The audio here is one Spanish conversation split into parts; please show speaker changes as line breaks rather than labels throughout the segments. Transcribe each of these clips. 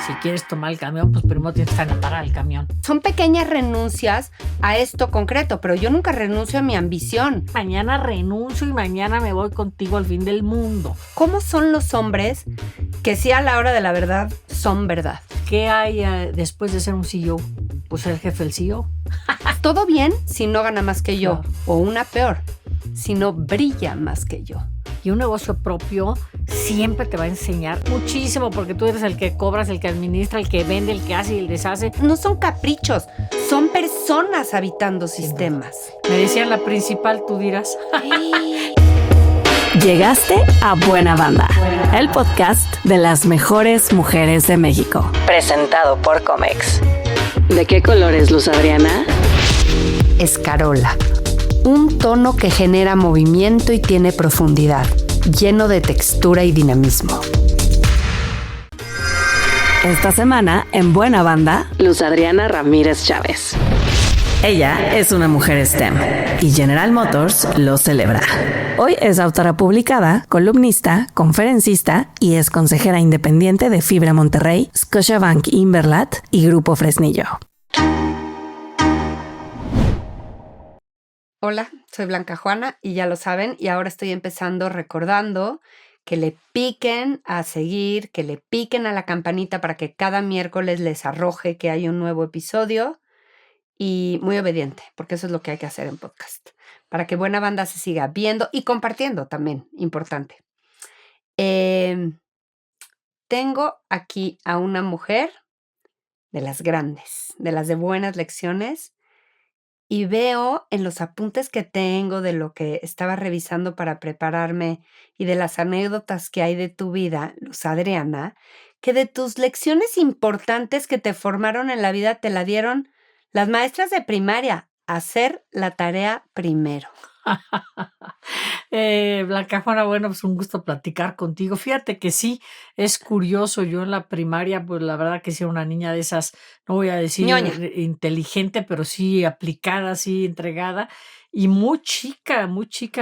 Si quieres tomar el camión, pues primero tienes que estar en la parada del camión.
Son pequeñas renuncias a esto concreto, pero yo nunca renuncio a mi ambición.
Mañana renuncio y mañana me voy contigo al fin del mundo.
¿Cómo son los hombres que sí a la hora de la verdad son verdad?
¿Qué hay después de ser un CEO? Pues ser el jefe del CEO.
Todo bien si no gana más que yo,
Claro.
o una peor, si no brilla más que yo.
Y un negocio propio siempre te va a enseñar muchísimo porque tú eres el que cobras, el que administra, el que vende, el que hace y el deshace.
No son caprichos, son personas habitando sistemas.
Me decían la principal, tú dirás.
Llegaste a Buena Banda, el podcast de las mejores mujeres de México. Presentado por Comex. ¿De qué color es Luz Adriana?
Escarola. Un tono que genera movimiento y tiene profundidad, lleno de textura y dinamismo.
Esta semana, en Buena Banda, Luz Adriana Ramírez Chávez. Ella es una mujer STEM y General Motors lo celebra. Hoy es autora publicada, columnista, conferencista y es consejera independiente de Fibra Monterrey, Scotiabank Inverlat y Grupo Fresnillo.
Hola, soy Blanca Juana y ya lo saben, y ahora estoy empezando recordando que le piquen a seguir, que le piquen a la campanita para que cada miércoles les arroje que hay un nuevo episodio, y muy obediente, porque eso es lo que hay que hacer en podcast, para que Buena Banda se siga viendo y compartiendo también, importante. Tengo aquí a una mujer de las grandes, de las de buenas lecciones, y veo en los apuntes que tengo de lo que estaba revisando para prepararme y de las anécdotas que hay de tu vida, Luz Adriana, que de tus lecciones importantes que te formaron en la vida te la dieron las maestras de primaria. Hacer la tarea primero.
Blanca Juana, bueno, pues un gusto platicar contigo. Fíjate que sí, es curioso. Yo en la primaria, pues la verdad que sí era una niña de esas, no voy a decir
Ñoña.
inteligente, pero sí aplicada, sí entregada. Y muy chica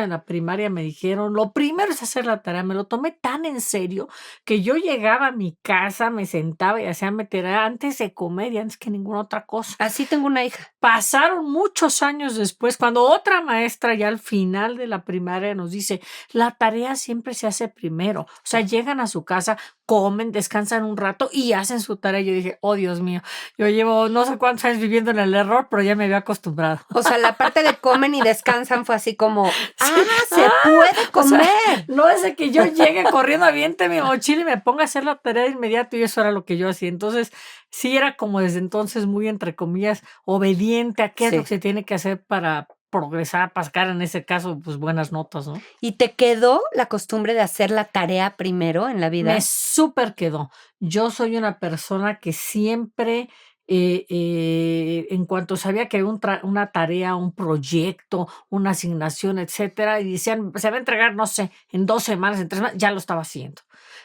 en la primaria me dijeron, lo primero es hacer la tarea. Me lo tomé tan en serio que yo llegaba a mi casa, me sentaba y hacía mi tarea antes de comer y antes que ninguna otra cosa.
Así tengo una hija.
Pasaron muchos años después, cuando otra maestra ya al final de la primaria nos dice, la tarea siempre se hace primero. O sea, llegan a su casa, comen, descansan un rato y hacen su tarea. Yo dije, oh Dios mío, yo llevo no sé cuántos años viviendo en el error, pero ya me había acostumbrado.
O sea, la parte de comen y descansan fue así como, se puede comer.
O sea, no es de que yo llegue corriendo, aviente mi mochila y me ponga a hacer la tarea de inmediato, y eso era lo que yo hacía. Entonces, sí era como desde entonces muy, entre comillas, obediente a qué es lo que se tiene que hacer para progresar, para sacar en ese caso, pues buenas notas, ¿no?
¿Y te quedó la costumbre de hacer la tarea primero en la vida?
Me súper quedó. Yo soy una persona que siempre, en cuanto sabía que había una tarea, un proyecto, una asignación, etcétera, y decían, se va a entregar, no sé, en 2 semanas, en 3 semanas, ya lo estaba haciendo.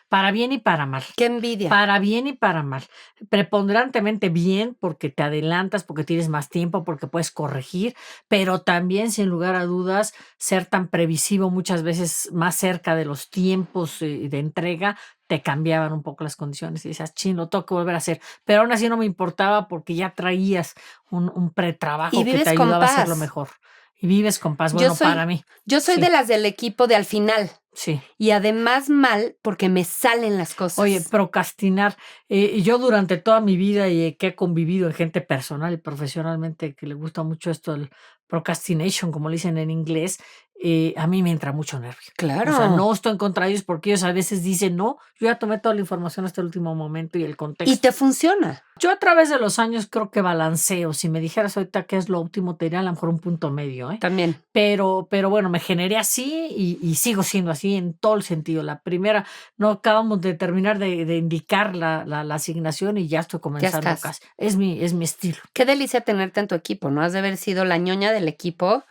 Para bien y para mal.
¡Qué envidia!
Para bien y para mal. Preponderantemente bien, porque te adelantas, porque tienes más tiempo, porque puedes corregir, pero también, sin lugar a dudas, ser tan previsivo muchas veces más cerca de los tiempos de entrega, te cambiaban un poco las condiciones y decías, chin, lo tengo que volver a hacer. Pero aún así no me importaba porque ya traías un pretrabajo que te ayudaba a hacerlo mejor. Y vives con paz. Bueno, para mí.
Yo soy de las del equipo de al final.
Sí.
Y además mal porque me salen las cosas.
Oye, procrastinar. Yo durante toda mi vida y que he convivido en gente personal y profesionalmente que le gusta mucho esto, el procrastination, como le dicen en inglés, a mí me entra mucho nervio.
Claro.
O sea, no estoy en contra de ellos porque ellos a veces dicen, no, yo ya tomé toda la información hasta el último momento y el contexto.
Y te funciona.
Yo a través de los años creo que balanceo. Si me dijeras ahorita qué es lo óptimo, te diría a lo mejor un punto medio.
También.
Pero bueno, me generé así y sigo siendo así en todo el sentido. La primera, no acabamos de terminar de indicar la asignación y ya estoy comenzando casi. Es mi estilo.
Qué delicia tenerte en tu equipo, ¿no? Has de haber sido la ñoña del equipo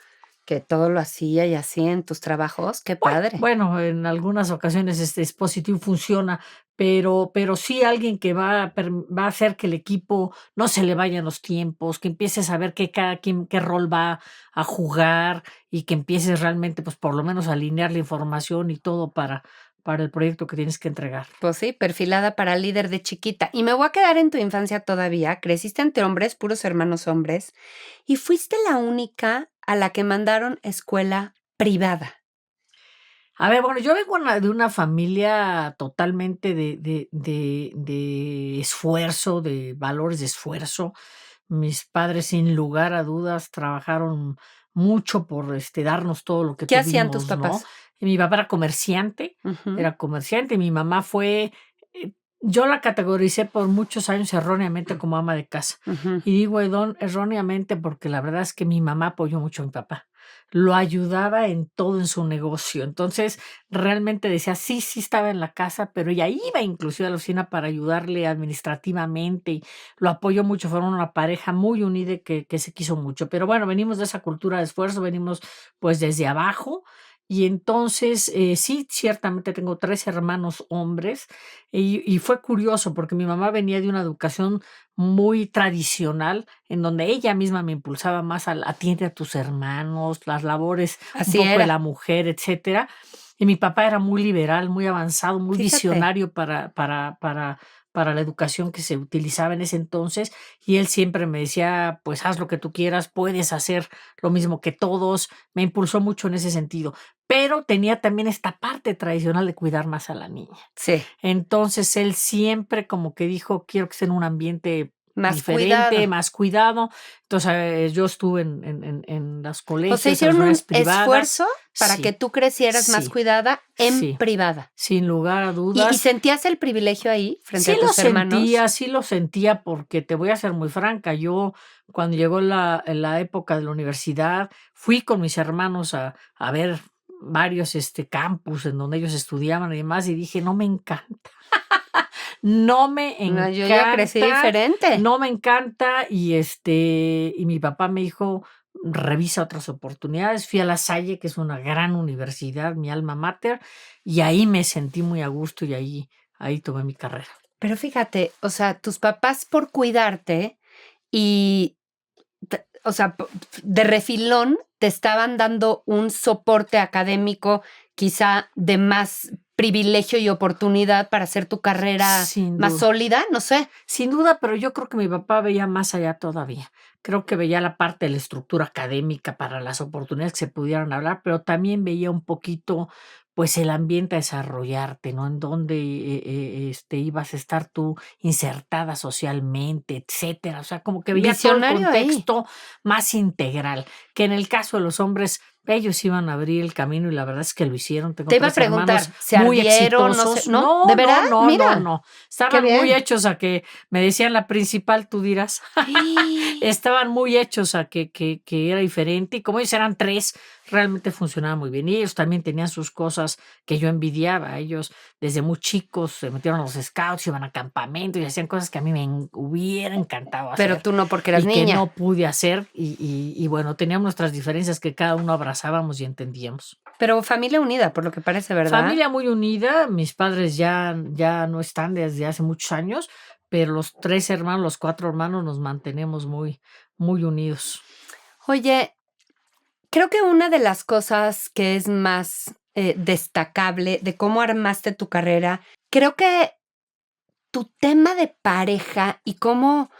que todo lo hacía y así en tus trabajos. Qué padre.
Bueno, en algunas ocasiones este dispositivo funciona, pero sí alguien que va a hacer que el equipo no se le vayan los tiempos, que empiece a saber que cada quien qué rol va a jugar y que empieces realmente, pues por lo menos a alinear la información y todo para para el proyecto que tienes que entregar.
Pues sí, perfilada para líder de chiquita. Y me voy a quedar en tu infancia todavía. Creciste entre hombres, puros hermanos hombres, y fuiste la única a la que mandaron escuela privada.
A ver, bueno, yo vengo de una familia totalmente de esfuerzo, de valores de esfuerzo. Mis padres, sin lugar a dudas, trabajaron mucho por darnos todo lo que
¿Qué hacían tus
tuvimos, ¿no?
papás?
Y mi papá era comerciante, y mi mamá fue, yo la categoricé por muchos años erróneamente como ama de casa.
Ujú.
Y digo erróneamente porque la verdad es que mi mamá apoyó mucho a mi papá. Lo ayudaba en todo en su negocio. Entonces, realmente decía, sí estaba en la casa, pero ella iba inclusive a la oficina para ayudarle administrativamente y lo apoyó mucho. Fueron una pareja muy unida que se quiso mucho. Pero bueno, venimos de esa cultura de esfuerzo, venimos pues desde abajo. Y entonces, sí, ciertamente tengo 3 hermanos hombres y fue curioso porque mi mamá venía de una educación muy tradicional, en donde ella misma me impulsaba más al atiende a tus hermanos, las labores un
Así
poco de
era.
la mujer, etcétera. Y mi papá era muy liberal, muy avanzado, muy
Fíjate.
visionario para la educación que se utilizaba en ese entonces, y él siempre me decía: "Pues haz lo que tú quieras, puedes hacer lo mismo que todos". Me impulsó mucho en ese sentido, pero tenía también esta parte tradicional de cuidar más a la niña.
Sí,
Entonces, él siempre como que dijo: "Quiero que esté en un ambiente
más
diferente,
cuidado.
más cuidado". Entonces, yo estuve en los
O sea,
colegios, en las
hicieron un
universidades privadas.
esfuerzo para que
Sí,
tú crecieras más
sí,
cuidada en
sí,
privada.
sin lugar a
¿Y
dudas.
sentías el privilegio ahí frente a tus hermanos?
Sí lo sentía, porque te voy a ser muy franca, yo cuando llegó la época de la universidad, fui con mis hermanos a ver varios, campus en donde ellos estudiaban y demás, y dije: "No me encanta". No me
No, yo ya crecí diferente.
no me encanta, y mi papá me dijo: "Revisa otras oportunidades". Fui a La Salle, que es una gran universidad, mi alma mater, y ahí me sentí muy a gusto, y ahí tomé mi carrera.
Pero fíjate, o sea, tus papás por cuidarte y, o sea, de refilón te estaban dando un soporte académico quizá de más privilegio y oportunidad para hacer tu carrera
Sin
más
duda.
sólida, no sé.
Sin duda, pero yo creo que mi papá veía más allá todavía. Creo que veía la parte de la estructura académica para las oportunidades que se pudieran hablar, pero también veía un poquito, pues, el ambiente a desarrollarte, ¿no? En dónde, ibas a estar tú insertada socialmente, etcétera. O sea, como que veía todo el
Visionario ahí.
contexto más integral, que en el caso de los hombres, ellos iban a abrir el camino y la verdad es que lo hicieron. Tengo
Te iba a
3
preguntar,
hermanos
¿se
muy
ardieron? No sé,
exitosos.
¿no? ¿De verdad? Mira,
No.
qué
Estaban muy
bien.
hechos a que me decían la principal, tú dirás. Estaban muy hechos a que era diferente, y como ellos eran 3, realmente funcionaba muy bien. Y ellos también tenían sus cosas que yo envidiaba. Ellos desde muy chicos se metieron a los scouts, iban a campamentos y hacían cosas que a mí me hubiera encantado
Pero
hacer
tú no, porque eras
y que
niña.
no pude hacer. Y bueno, teníamos nuestras diferencias que cada uno abrazábamos y entendíamos.
Pero familia unida, por lo que parece, ¿verdad?
Familia muy unida, mis padres ya no están desde hace muchos años, pero los 3 hermanos, los 4 hermanos nos mantenemos muy, muy unidos.
Oye, creo que una de las cosas que es más destacable de cómo armaste tu carrera, creo que tu tema de pareja y cómo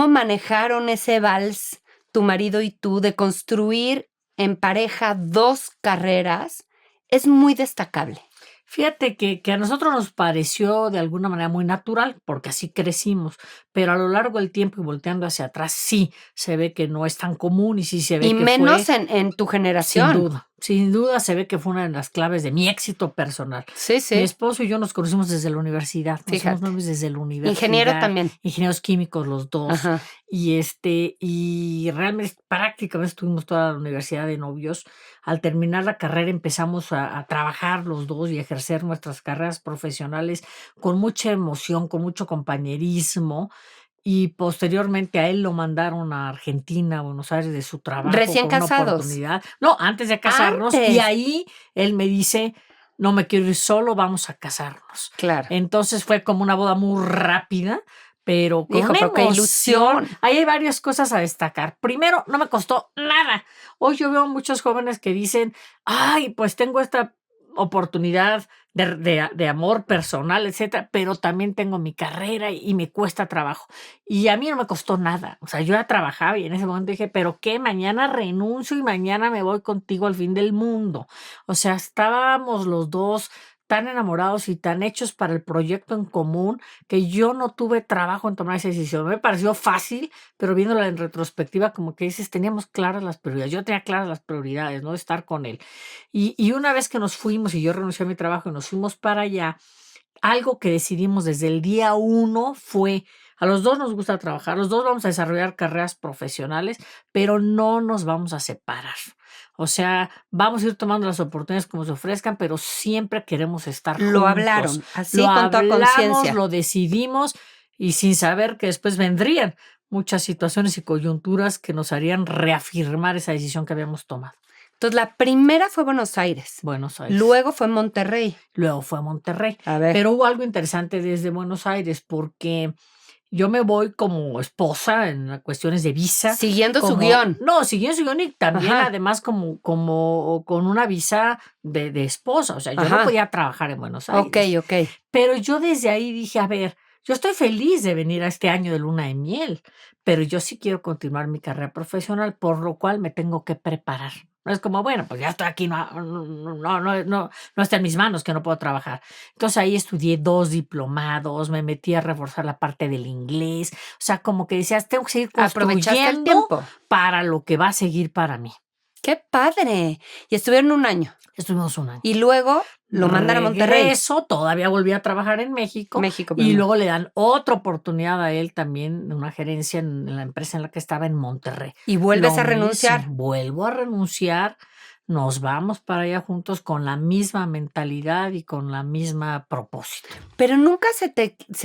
manejaron ese vals tu marido y tú de construir en pareja 2 carreras es muy destacable.
Fíjate que a nosotros nos pareció de alguna manera muy natural, porque así crecimos, pero a lo largo del tiempo y volteando hacia atrás, sí se ve que no es tan común y sí se ve
Y
que
menos
fue,
en tu generación.
sin duda se ve que fue una de las claves de mi éxito personal.
Sí,
Mi
sí.
esposo y yo nos conocimos desde la universidad, nos hicimos
Fíjate.
novios desde la
Ingeniero
universidad,
también.
ingenieros químicos los 2,
Ajá.
y realmente prácticamente estuvimos toda la universidad de novios. Al terminar la carrera empezamos a trabajar los 2 y ejercer nuestras carreras profesionales con mucha emoción, con mucho compañerismo, y posteriormente a él lo mandaron a Argentina, a Buenos Aires, de su trabajo
Recién
con una
casados.
oportunidad. No, antes de casarnos, y
Antes.
ahí él me dice: "No me quiero ir solo, vamos a casarnos".
Claro.
Entonces fue como una boda muy rápida, pero con
Hijo,
una
pero qué
emoción.
ilusión.
Ahí hay varias cosas a destacar. Primero, no me costó nada. Hoy yo veo muchos jóvenes que dicen: "Ay, pues tengo esta oportunidad de amor personal, etcétera, pero también tengo mi carrera y me cuesta trabajo. Y a mí no me costó nada. O sea, yo ya trabajaba y en ese momento dije, ¿pero qué? Mañana renuncio y mañana me voy contigo al fin del mundo. O sea, estábamos los dos tan enamorados y tan hechos para el proyecto en común que yo no tuve trabajo en tomar esa decisión. Me pareció fácil, pero viéndola en retrospectiva, como que dices, teníamos claras las prioridades. Yo tenía claras las prioridades, ¿no? Estar con él. Y una vez que nos fuimos y yo renuncié a mi trabajo y nos fuimos para allá, algo que decidimos desde el día 1 fue, a los dos nos gusta trabajar, los dos vamos a desarrollar carreras profesionales, pero no nos vamos a separar. O sea, vamos a ir tomando las oportunidades como se ofrezcan, pero siempre queremos estar juntos.
Lo hablaron, así
Lo
con toda
hablamos,
conciencia.
lo decidimos y sin saber que después vendrían muchas situaciones y coyunturas que nos harían reafirmar esa decisión que habíamos tomado.
Entonces, la primera fue Buenos Aires.
Buenos Aires.
Luego fue Monterrey.
Luego fue a Monterrey.
A ver.
Pero hubo algo interesante desde Buenos Aires porque yo me voy como esposa en cuestiones de visa.
Siguiendo su
como-
guión.
No, siguiendo su guión y también
Ajá.
además como con una visa de esposa. O sea, yo
Ajá.
no podía trabajar en Buenos Aires.
Ok.
Pero yo desde ahí dije, a ver, yo estoy feliz de venir a este año de luna de miel, pero yo sí quiero continuar mi carrera profesional, por lo cual me tengo que preparar. No es como, bueno, pues ya estoy aquí, no está en mis manos que no puedo trabajar. Entonces ahí estudié 2 diplomados, me metí a reforzar la parte del inglés. O sea, como que decías, tengo que seguir
Aprovechaste el
construyendo
tiempo.
para lo que va a seguir para mí.
¡Qué padre! Y estuvieron un año.
Estuvimos un año.
Y luego lo mandan a Monterrey.
Eso todavía volví a trabajar en México.
México
Y
primero.
luego le dan otra oportunidad a él también, una gerencia en la empresa en la que estaba en Monterrey.
Y vuelves
Lo
a renunciar.
mismo, vuelvo a renunciar, nos vamos para allá juntos con la misma mentalidad y con la misma propósito.
Pero nunca se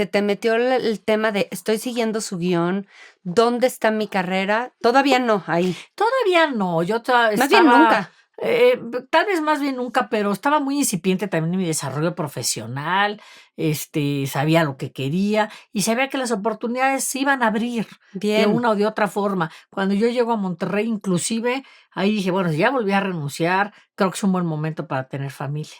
te metió el tema de estoy siguiendo su guión, ¿dónde está mi carrera? Todavía no, ahí.
Todavía no, yo
Más bien nunca.
Tal vez más bien nunca, pero estaba muy incipiente también en mi desarrollo profesional, sabía lo que quería y sabía que las oportunidades se iban a abrir de
Bien.
una o de otra forma. Cuando yo llego a Monterrey, inclusive, ahí dije, bueno, si ya volví a renunciar, creo que es un buen momento para tener familia.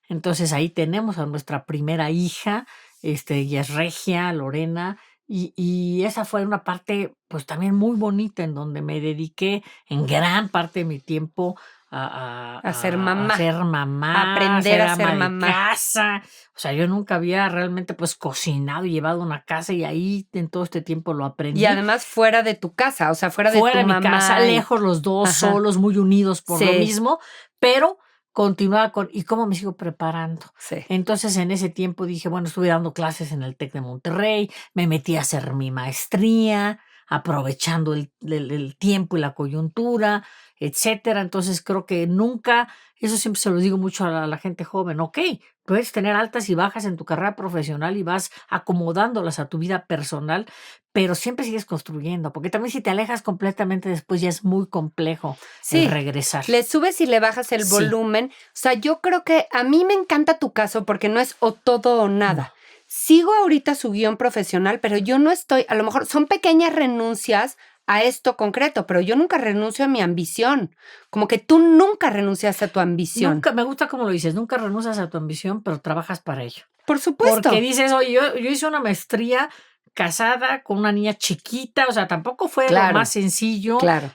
Entonces ahí tenemos a nuestra primera hija, ella es Regia, Lorena, y esa fue una parte, pues también muy bonita, en donde me dediqué en gran parte de mi tiempo
A ser mamá.
a ser mamá,
A aprender a ser
ama de
mamá.
casa. O sea, yo nunca había realmente pues cocinado y llevado una casa y ahí en todo este tiempo lo aprendí.
Y además fuera de tu casa, o sea, fuera de tu
mi
mamá.
casa, lejos los dos,
Ajá.
solos, muy unidos por lo
Sí.
mismo, pero continuaba con, ¿y cómo me sigo preparando?
Sí.
Entonces, en ese tiempo dije, bueno, estuve dando clases en el TEC de Monterrey, me metí a hacer mi maestría, aprovechando el tiempo y la coyuntura, etcétera. Entonces, creo que nunca, eso siempre se lo digo mucho a la gente joven, ok, puedes tener altas y bajas en tu carrera profesional y vas acomodándolas a tu vida personal, pero siempre sigues construyendo, porque también si te alejas completamente después ya es muy complejo
Sí.
el regresar.
Le subes y le bajas el
Sí.
volumen. O sea, yo creo que a mí me encanta tu caso porque no es o todo o nada. Sigo ahorita su guión profesional, pero yo no estoy, a lo mejor son pequeñas renuncias a esto concreto, pero yo nunca renuncio a mi ambición. Como que tú nunca renunciaste a tu ambición.
Nunca, me gusta como lo dices, nunca renuncias a tu ambición, pero trabajas para ello.
Por supuesto.
Porque dices, oye, yo hice una maestría casada con una niña chiquita, o sea, tampoco fue
Claro.
lo más sencillo,
Claro.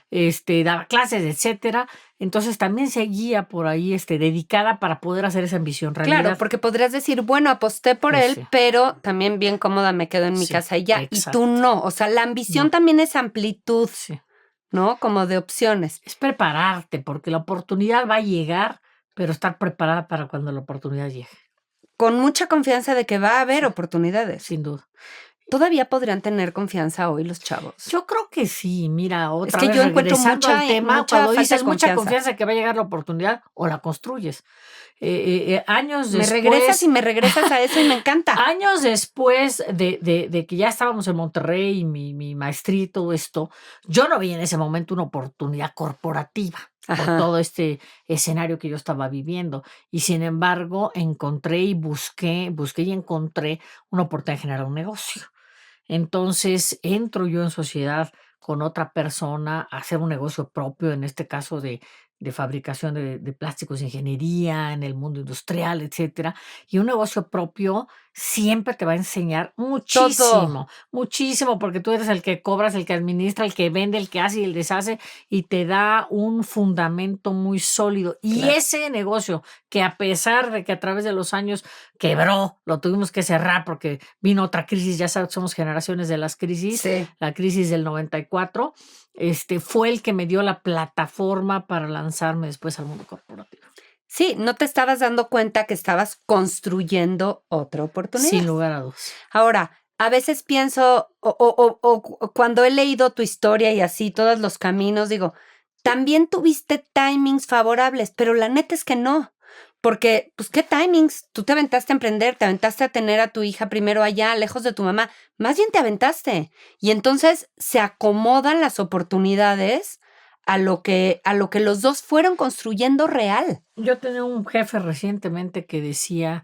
daba clases, etcétera. Entonces también seguía por ahí, dedicada para poder hacer esa ambición realidad.
Claro, porque podrías decir, bueno, aposté por
Pues
él,
sí.
pero también bien cómoda me quedo en mi
Sí,
casa y ya.
exacto.
Y tú no. O sea, la ambición
No.
también es amplitud,
Sí.
¿no? Como de opciones.
Es prepararte, porque la oportunidad va a llegar, pero estar preparada para cuando la oportunidad llegue,
Con mucha confianza de que va a haber
Sí.
oportunidades.
sin duda.
¿Todavía podrían tener confianza hoy los chavos?
Yo creo que sí, mira, otra
que
vez
yo encuentro
regresando
mucha-
al tema,
mucha
cuando
falta
dices
de
mucha
confianza.
confianza que va a llegar la oportunidad o la construyes. Años
Me
después,
regresas y me regresas a eso y me encanta.
años después de que ya estábamos en Monterrey, mi maestría y todo esto, yo no vi en ese momento una oportunidad corporativa por
Ajá.
todo este escenario que yo estaba viviendo. Y sin embargo, encontré y busqué y encontré una oportunidad de generar un negocio. Entonces entro yo en sociedad con otra persona a hacer un negocio propio, en este caso de de fabricación de plásticos, ingeniería, en el mundo industrial, etcétera. Y un negocio propio siempre te va a enseñar
Todo.
muchísimo, muchísimo, porque tú eres el que cobras, el que administra, el que vende, el que hace y el deshace, y te da un fundamento muy sólido. Y
Claro.
ese negocio, que a pesar de que a través de los años quebró, lo tuvimos que cerrar porque vino otra crisis, ya sabes, somos generaciones de las crisis,
Sí.
la crisis del 94, fue el que me dio la plataforma para lanzarme después al mundo corporativo.
Sí, no te estabas dando cuenta que estabas construyendo otra oportunidad.
Sin lugar a dudas.
Ahora, a veces pienso, o cuando he leído tu historia y así, todos los caminos, digo, también tuviste timings favorables, pero la neta es que no. Porque, pues, ¿qué timings? Tú te aventaste a emprender, te aventaste a tener a tu hija primero allá, lejos de tu mamá. Más bien te aventaste. Y entonces se acomodan las oportunidades a lo que los dos fueron construyendo real.
Yo tenía un jefe recientemente que decía,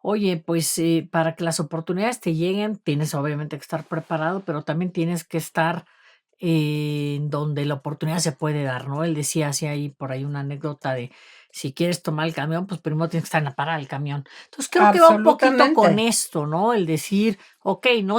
oye, pues para que las oportunidades te lleguen, tienes obviamente que estar preparado, pero también tienes que estar donde la oportunidad se puede dar, ¿no? Él decía así ahí por ahí una anécdota de si quieres tomar el camión, pues primero tienes que estar en la parada del camión. Entonces creo que va un poquito con
Absolutamente.
esto, ¿no? El decir, ok, no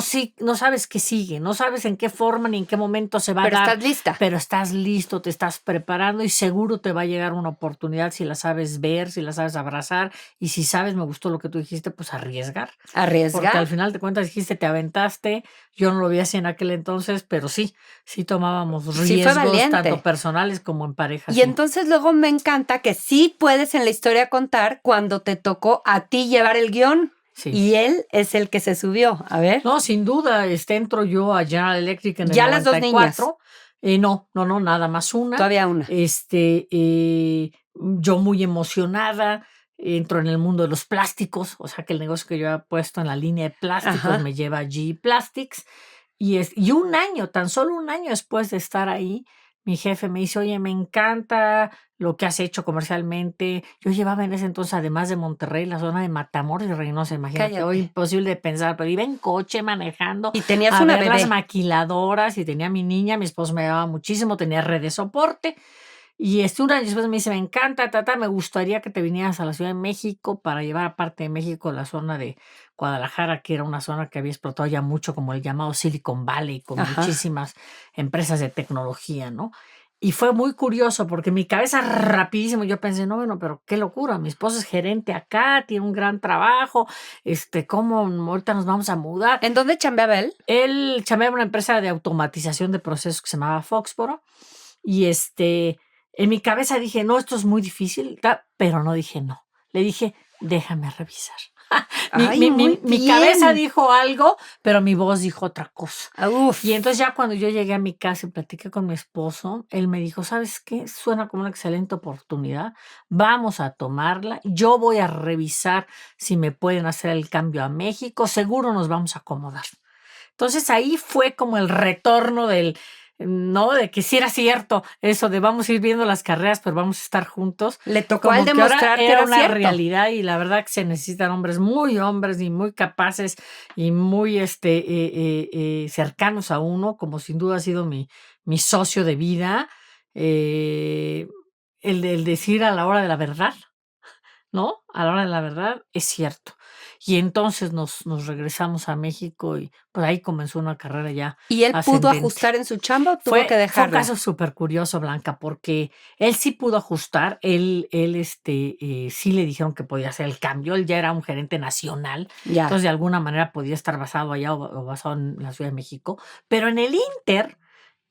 sabes qué sigue, no sabes en qué forma ni en qué momento se va
Pero
a dar,
estás lista.
pero estás listo, te estás preparando y seguro te va a llegar una oportunidad si la sabes ver, si la sabes abrazar y si sabes, me gustó lo que tú dijiste, pues arriesgar. Porque al
Arriesgar.
final de cuentas dijiste, te aventaste, yo no lo vi así en aquel entonces, pero sí tomábamos
Sí fue
riesgos,
valiente.
tanto personales como en pareja.
Y
Sí.
entonces luego me encanta que sí puedes en la historia contar cuando te tocó a ti llevar el guión
Sí.
y él es el que se subió. A ver.
No, sin duda, entro yo a General Electric en el
Ya las dos niñas.
94. No, nada más una.
Todavía una.
Yo muy emocionada, entro en el mundo de los plásticos, o sea que el negocio que yo había puesto en la línea de plásticos
Ajá.
me lleva a GE Plastics. Y tan solo un año después de estar ahí, mi jefe me dice, oye, me encanta lo que has hecho comercialmente. Yo llevaba en ese entonces, además de Monterrey, la zona de Matamoros y Reynosa, imagínate, hoy
Cállate.
imposible de pensar, pero iba en coche manejando
Y tenías
a
una
ver las
bebé.
maquiladoras y tenía a mi niña, mi esposo me llevaba muchísimo, tenía red de soporte. Y un año después me dice, me encanta, me gustaría que te vinieras a la Ciudad de México para llevar a parte de México la zona de Guadalajara, que era una zona que había explotado ya mucho como el llamado Silicon Valley, con
Ajá.
muchísimas empresas de tecnología, ¿no? Y fue muy curioso porque en mi cabeza rapidísimo yo pensé, no, bueno, pero qué locura, mi esposo es gerente acá, tiene un gran trabajo, ¿cómo ahorita nos vamos a mudar?
¿En dónde chambeaba él?
Él chambeaba en una empresa de automatización de procesos que se llamaba Foxboro y en mi cabeza dije, no, esto es muy difícil, pero no dije no. Le dije, déjame revisar.
Ay, muy
Mi cabeza
bien.
dijo algo, pero mi voz dijo otra cosa.
Uf.
Y entonces ya cuando yo llegué a mi casa y platiqué con mi esposo, él me dijo, ¿sabes qué? Suena como una excelente oportunidad. Vamos a tomarla. Yo voy a revisar si me pueden hacer el cambio a México. Seguro nos vamos a acomodar. Entonces ahí fue como el retorno ¿no? De que sí era cierto eso de vamos a ir viendo las carreras, pero vamos a estar juntos.
Le tocó
Como
al
que ahora
demostrar que
era
era
una
cierto.
realidad y la verdad que se necesitan hombres y muy capaces y muy cercanos a uno, como sin duda ha sido mi socio de vida, el decir a la hora de la verdad, ¿no? A la hora de la verdad es cierto. Y entonces nos regresamos a México y pues ahí comenzó una carrera ya
¿Y él pudo
ascendente.
ajustar en su chamba o tuvo que
Fue un
dejarla?
caso súper curioso, Blanca, porque él sí pudo ajustar, sí le dijeron que podía hacer el cambio, él ya era un gerente nacional,
Ya.
entonces de alguna manera podía estar basado allá o basado en la Ciudad de México, pero en el Inter,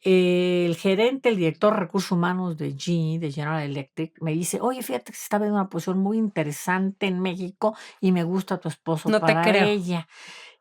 el gerente, el director de recursos humanos de GE, de General Electric, me dice, oye, fíjate que se está viendo una posición muy interesante en México y me gusta tu esposo
No te
para
creo.
ella.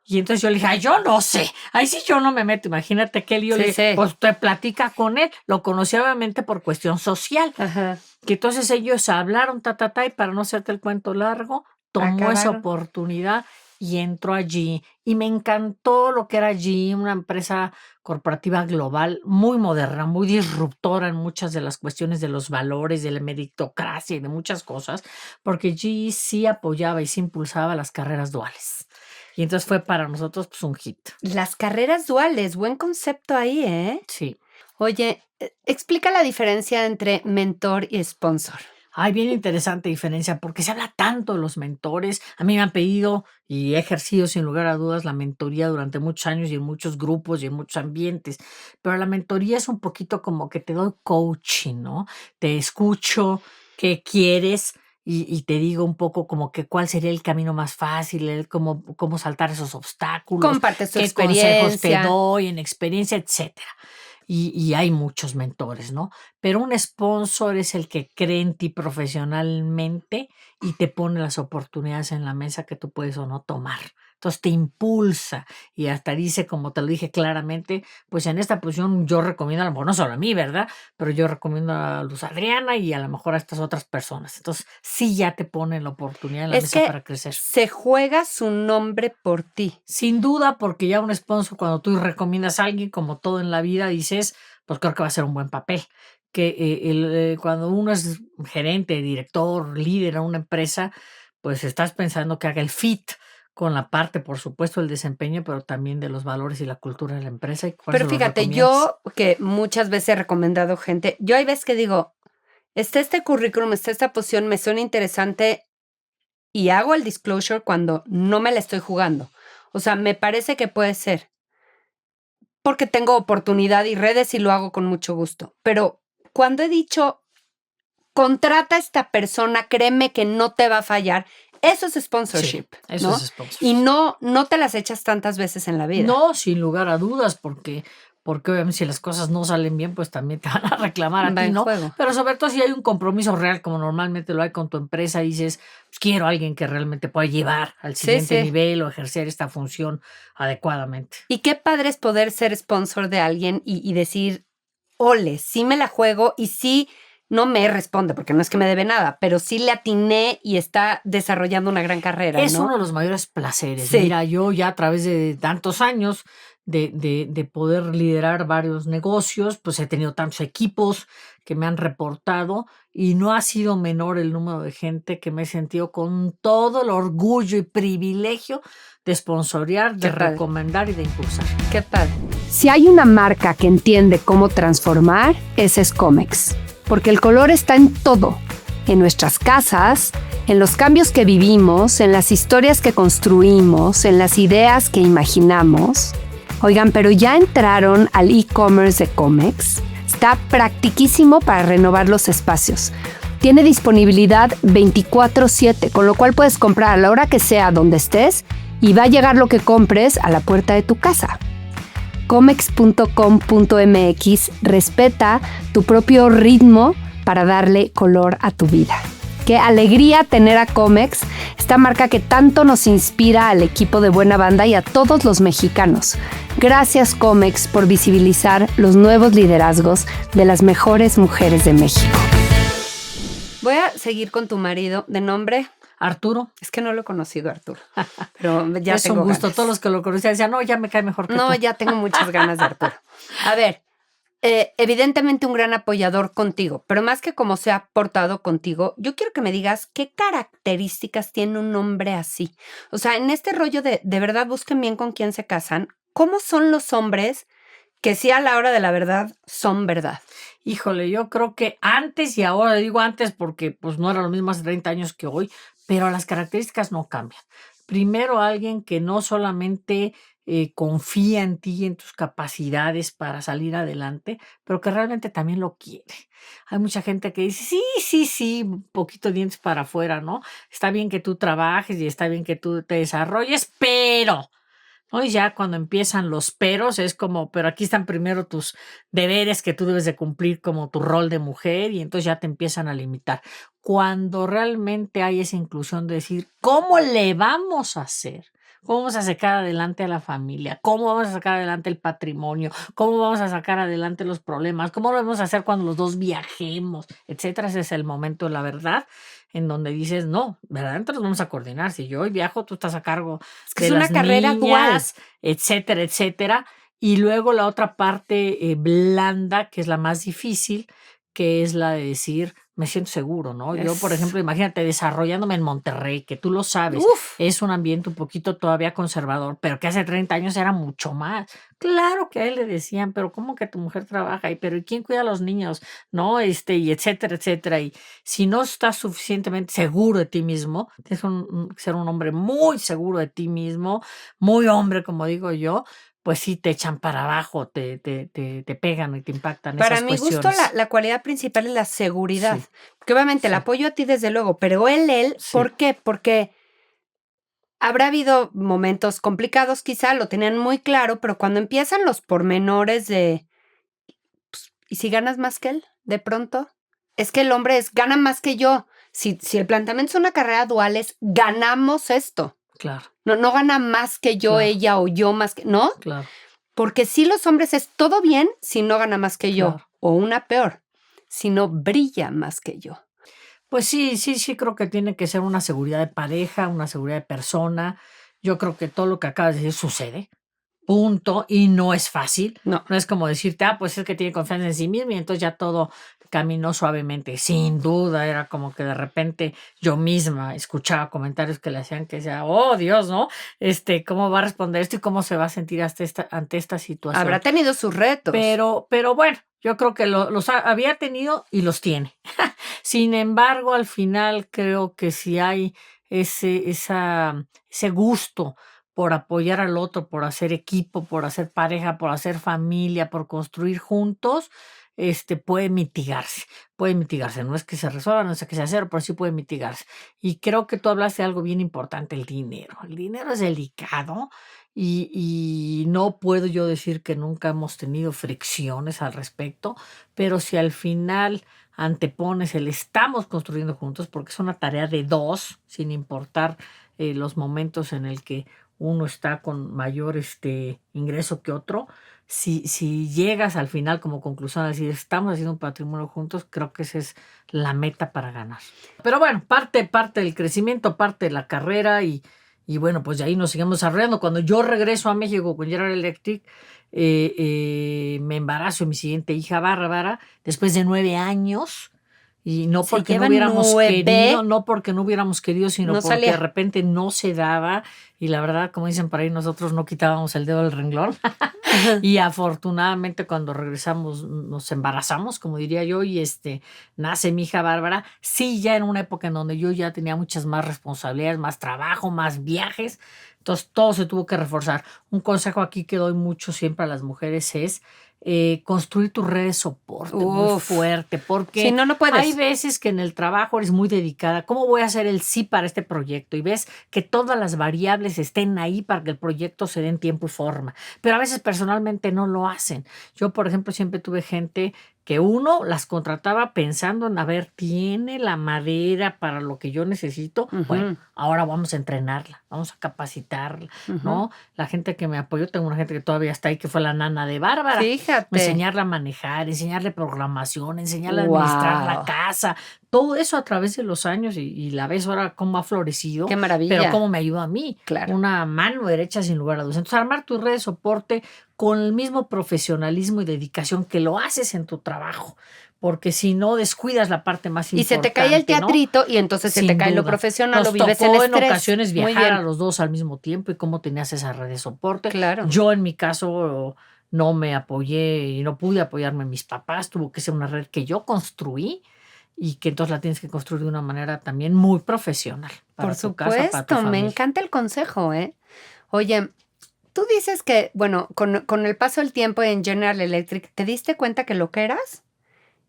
Y entonces yo le dije, ay, yo no sé, ahí sí yo no me meto, imagínate que él y yo
Sí,
le dije,
sí.
pues te platica con él, lo conocí obviamente por cuestión social,
Ajá.
que entonces ellos hablaron, y para no hacerte el cuento largo, tomó esa
Acabaron.
oportunidad y entró allí. Y me encantó lo que era allí, una empresa corporativa global muy moderna, muy disruptora en muchas de las cuestiones de los valores, de la meritocracia y de muchas cosas, porque GE sí apoyaba y sí impulsaba las carreras duales. Y entonces fue para nosotros pues un hit.
Las carreras duales, buen concepto ahí, ¿eh?
Sí.
Oye, explica la diferencia entre mentor y sponsor.
Ay, bien interesante diferencia, porque se habla tanto de los mentores. A mí me han pedido y he ejercido sin lugar a dudas la mentoría durante muchos años y en muchos grupos y en muchos ambientes, pero la mentoría es un poquito como que te doy coaching, ¿no? Te escucho qué quieres y te digo un poco como que cuál sería el camino más fácil, cómo saltar esos obstáculos,
Compartes tu
qué consejos te
experiencia.
doy en experiencia, etcétera. Y hay muchos mentores, ¿no? Pero un sponsor es el que cree en ti profesionalmente y te pone las oportunidades en la mesa que tú puedes o no tomar. Entonces te impulsa y hasta dice, como te lo dije claramente, pues en esta posición yo recomiendo, a lo mejor no solo a mí, ¿verdad? Pero yo recomiendo a Luz Adriana y a lo mejor a estas otras personas. Entonces sí ya te ponen la oportunidad en la
Es
mesa
que
para crecer.
se juega su nombre por ti.
Sin duda, porque ya un sponsor, cuando tú recomiendas a alguien, como todo en la vida, dices, pues creo que va a ser un buen papel. Que cuando uno es gerente, director, líder en una empresa, pues estás pensando que haga el fit con la parte, por supuesto, del desempeño, pero también de los valores y la cultura de la empresa. Y por
Pero
eso lo
fíjate,
recomiendas.
yo que muchas veces he recomendado gente, yo hay veces que digo, está este currículum, está esta posición, me suena interesante y hago el disclosure cuando no me la estoy jugando. O sea, me parece que puede ser porque tengo oportunidad y redes y lo hago con mucho gusto. Pero cuando he dicho, contrata a esta persona, créeme que no te va a fallar, eso es sponsorship,
Sí, eso
¿no?
es sponsor.
Y no te las echas tantas veces en la vida.
No, sin lugar a dudas, porque obviamente si las cosas no salen bien, pues también te van a reclamar a
Va
ti,
en
¿no?
juego.
Pero sobre todo si hay un compromiso real, como normalmente lo hay con tu empresa, y dices, pues quiero a alguien que realmente pueda llevar al
Sí,
siguiente
sí.
nivel o ejercer esta función adecuadamente.
Y qué padre es poder ser sponsor de alguien y decir, ole, sí me la juego y sí no me responde, porque no es que me debe nada, pero sí le atiné y está desarrollando una gran carrera,
Es
¿no?
uno de los mayores placeres.
Sí.
Mira, yo ya a través de tantos años de poder liderar varios negocios, pues he tenido tantos equipos que me han reportado y no ha sido menor el número de gente que me he sentido con todo el orgullo y privilegio de sponsorear, de
Qué padre.
recomendar y de impulsar.
Qué padre. Si hay una marca que entiende cómo transformar, esa es Comex. Porque el color está en todo. En nuestras casas, en los cambios que vivimos, en las historias que construimos, en las ideas que imaginamos. Oigan, pero ya entraron al e-commerce de Comex. Está practiquísimo para renovar los espacios. Tiene disponibilidad 24/7, con lo cual puedes comprar a la hora que sea donde estés y va a llegar lo que compres a la puerta de tu casa. Comex.com.mx respeta tu propio ritmo para darle color a tu vida. Qué alegría tener a Comex, esta marca que tanto nos inspira al equipo de Buena Banda y a todos los mexicanos. Gracias Comex por visibilizar los nuevos liderazgos de las mejores mujeres de México. Voy a seguir con tu marido de nombre.
Arturo.
Es que no lo he conocido, Arturo. Pero ya
Es
tengo
un gusto.
ganas.
Todos los que lo conocían decían, no, ya me cae mejor que tú.
No, ya tengo muchas ganas de Arturo. A ver, evidentemente un gran apoyador contigo, pero más que cómo se ha portado contigo, yo quiero que me digas qué características tiene un hombre así. O sea, en este rollo de verdad busquen bien con quién se casan, ¿cómo son los hombres que sí a la hora de la verdad son verdad?
Híjole, yo creo que antes y ahora, digo antes porque pues no era lo mismo hace 30 años que hoy, pero las características no cambian. Primero, alguien que no solamente confía en ti y en tus capacidades para salir adelante, pero que realmente también lo quiere. Hay mucha gente que dice, sí, un poquito dientes para afuera, ¿no? Está bien que tú trabajes y está bien que tú te desarrolles, pero... ¿no? Y ya cuando empiezan los peros es como, pero aquí están primero tus deberes que tú debes de cumplir como tu rol de mujer y entonces ya te empiezan a limitar. Cuando realmente hay esa inclusión de decir, ¿cómo le vamos a hacer? ¿Cómo vamos a sacar adelante a la familia? ¿Cómo vamos a sacar adelante el patrimonio? ¿Cómo vamos a sacar adelante los problemas? ¿Cómo lo vamos a hacer cuando los dos viajemos? Etcétera. Ese es el momento, la verdad, en donde dices, no, verdaderamente nos vamos a coordinar. Si yo hoy viajo, tú estás a cargo
Es que
de
es una
las
carrera dual,
etcétera, etcétera. Y luego la otra parte blanda, que es la más difícil, que es la de decir, me siento seguro, ¿no? Yo, por ejemplo, imagínate desarrollándome en Monterrey, que tú lo sabes,
Uf.
es un ambiente un poquito todavía conservador, pero que hace 30 años era mucho más. Claro que a él le decían, pero ¿cómo que tu mujer trabaja ahí? Pero ¿y quién cuida a los niños? ¿No? Y etcétera, etcétera. Y si no estás suficientemente seguro de ti mismo, tienes que ser un hombre muy seguro de ti mismo, muy hombre, como digo yo, pues sí te echan para abajo, te pegan y te impactan
Para
esas
mi gusto,
cuestiones.
la cualidad principal es la seguridad.
Sí,
Porque obviamente el
sí,
apoyo a ti, desde luego, pero él,
sí,
¿por qué? Porque habrá habido momentos complicados, quizá lo tenían muy claro, pero cuando empiezan los pormenores de, ¿y si ganas más que él? De pronto, es que el hombre gana más que yo. Si el planteamiento es una carrera dual, es ganamos esto.
claro,
No gana más que yo,
claro,
ella o yo más que, ¿no?
claro,
Porque si los hombres es todo bien si no gana más que yo,
claro.
o una peor, si no brilla más que yo.
Pues sí, sí, sí, creo que tiene que ser una seguridad de pareja, una seguridad de persona. Yo creo que todo lo que acabas de decir sucede. Punto. Y no es fácil.
No.
No es como decirte, pues es que tiene confianza en sí mismo y entonces ya todo caminó suavemente. Sin duda, era como que de repente yo misma escuchaba comentarios que le hacían que decía, oh Dios, ¿no? ¿Cómo va a responder esto y cómo se va a sentir ante esta situación?
Habrá tenido sus retos.
Pero bueno, yo creo que los había tenido y los tiene. Sin embargo, al final creo que si hay ese gusto por apoyar al otro, por hacer equipo, por hacer pareja, por hacer familia, por construir juntos, puede mitigarse, puede mitigarse. No es que se resuelva, no es que sea cero, pero sí puede mitigarse. Y creo que tú hablaste de algo bien importante, el dinero. El dinero es delicado y no puedo yo decir que nunca hemos tenido fricciones al respecto, pero si al final antepones el estamos construyendo juntos, porque es una tarea de dos, sin importar los momentos en el que uno está con mayor ingreso que otro, si llegas al final como conclusión a decir estamos haciendo un patrimonio juntos, creo que esa es la meta para ganar. Pero bueno, parte del crecimiento, parte de la carrera y bueno, pues de ahí nos seguimos desarrollando. Cuando yo regreso a México con General Electric, me embarazo de mi siguiente hija, Bárbara, después de 9 años. Y no
Se
porque no
llevan
hubiéramos
9.
querido, no porque no hubiéramos querido, sino
No
porque
salía.
de repente no se daba. Y la verdad, como dicen por ahí, nosotros no quitábamos el dedo del renglón. Y afortunadamente cuando regresamos nos embarazamos, como diría yo, y nace mi hija Bárbara. Sí, ya en una época en donde yo ya tenía muchas más responsabilidades, más trabajo, más viajes. Entonces todo se tuvo que reforzar. Un consejo aquí que doy mucho siempre a las mujeres es construir tu red de soporte muy fuerte, porque
Si no, no puedes.
hay veces que en el trabajo eres muy dedicada. ¿Cómo voy a hacer el sí para este proyecto? Y ves que todas las variables estén ahí para que el proyecto se dé en tiempo y forma. Pero a veces personalmente no lo hacen. Yo, por ejemplo, siempre tuve gente que uno las contrataba pensando en, a ver, ¿tiene la madera para lo que yo necesito? Bueno, ahora vamos a entrenarla, vamos a capacitarla, ¿no? La gente que me apoyó, tengo una gente que todavía está ahí, que fue la nana de Bárbara.
Fíjate.
Enseñarla a manejar, enseñarle programación, enseñarle a administrar la casa, todo eso a través de los años y la ves ahora cómo ha florecido.
Qué maravilla.
Pero cómo me ayudó a mí.
Claro.
Una mano derecha sin lugar a dudas. Entonces, armar tu red de soporte con el mismo profesionalismo y dedicación que lo haces en tu trabajo, porque si no descuidas la parte más importante.
Y se te cae el teatrito, ¿no? Y entonces se te cae lo profesional, lo vives en estrés.
En ocasiones viajar a los dos al mismo tiempo y cómo tenías esa red de soporte.
Claro.
Yo en mi caso no me apoyé y no pude apoyarme en mis papás, tuvo que ser una red que yo construí y que entonces la tienes que construir de una manera también muy profesional.
Por supuesto, me encanta el consejo, ¿eh? Oye, tú dices que, bueno, con el paso del tiempo en General Electric, ¿te diste cuenta que lo que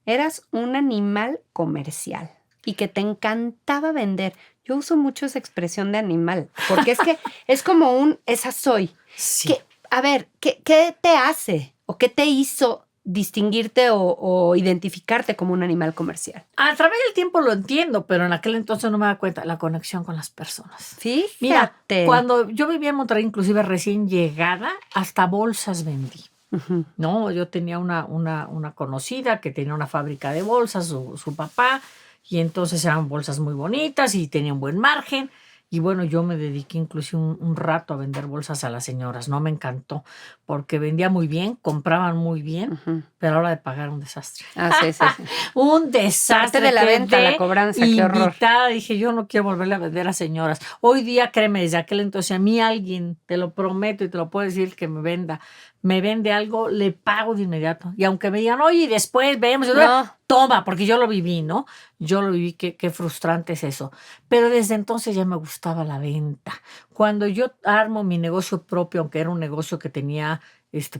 eras un animal comercial y que te encantaba vender? Yo uso mucho esa expresión de animal, porque es que es como esa soy.
Sí.
Que, a ver, ¿qué te hace o qué te hizo distinguirte o identificarte como un animal comercial?
A través del tiempo lo entiendo, pero en aquel entonces no me daba cuenta la conexión con las personas.
Fíjate.
Mira, cuando yo vivía en Monterrey, inclusive recién llegada, hasta bolsas vendí. ¿No? Yo tenía una conocida que tenía una fábrica de bolsas, su papá, y entonces eran bolsas muy bonitas y tenía un buen margen. Y bueno, yo me dediqué incluso un rato a vender bolsas a las señoras. No me encantó porque vendía muy bien, compraban muy bien, pero a la hora de pagar un desastre.
Sí.
Un desastre.
Parte de la venta, la
Quedé
cobranza, qué horror.
invitada. Dije, yo no quiero volverle a vender a señoras. Hoy día, créeme, desde aquel entonces, a mí alguien, te lo prometo y te lo puedo decir, que me vende algo, le pago de inmediato. Y aunque me digan, oye, después vemos,
No.
toma, porque yo lo viví, ¿no? Yo lo viví, qué frustrante es eso. Pero desde entonces ya me gustaba la venta. Cuando yo armo mi negocio propio, aunque era un negocio que tenía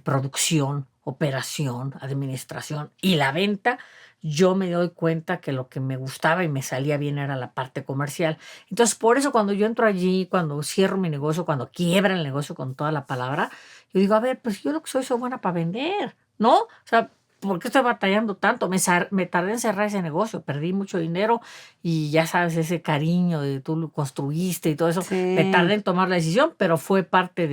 producción, operación, administración y la venta, yo me doy cuenta que lo que me gustaba y me salía bien era la parte comercial. Entonces, por eso cuando yo entro allí, cuando cierro mi negocio, cuando quiebra el negocio con toda la palabra, yo digo, a ver, pues yo lo que soy buena para vender, ¿no? O sea, ¿por qué estoy batallando tanto? Me tardé en cerrar ese negocio, perdí mucho dinero y ya sabes, ese cariño de tú lo construiste y todo eso,
Sí.
me tardé en tomar la decisión, pero fue parte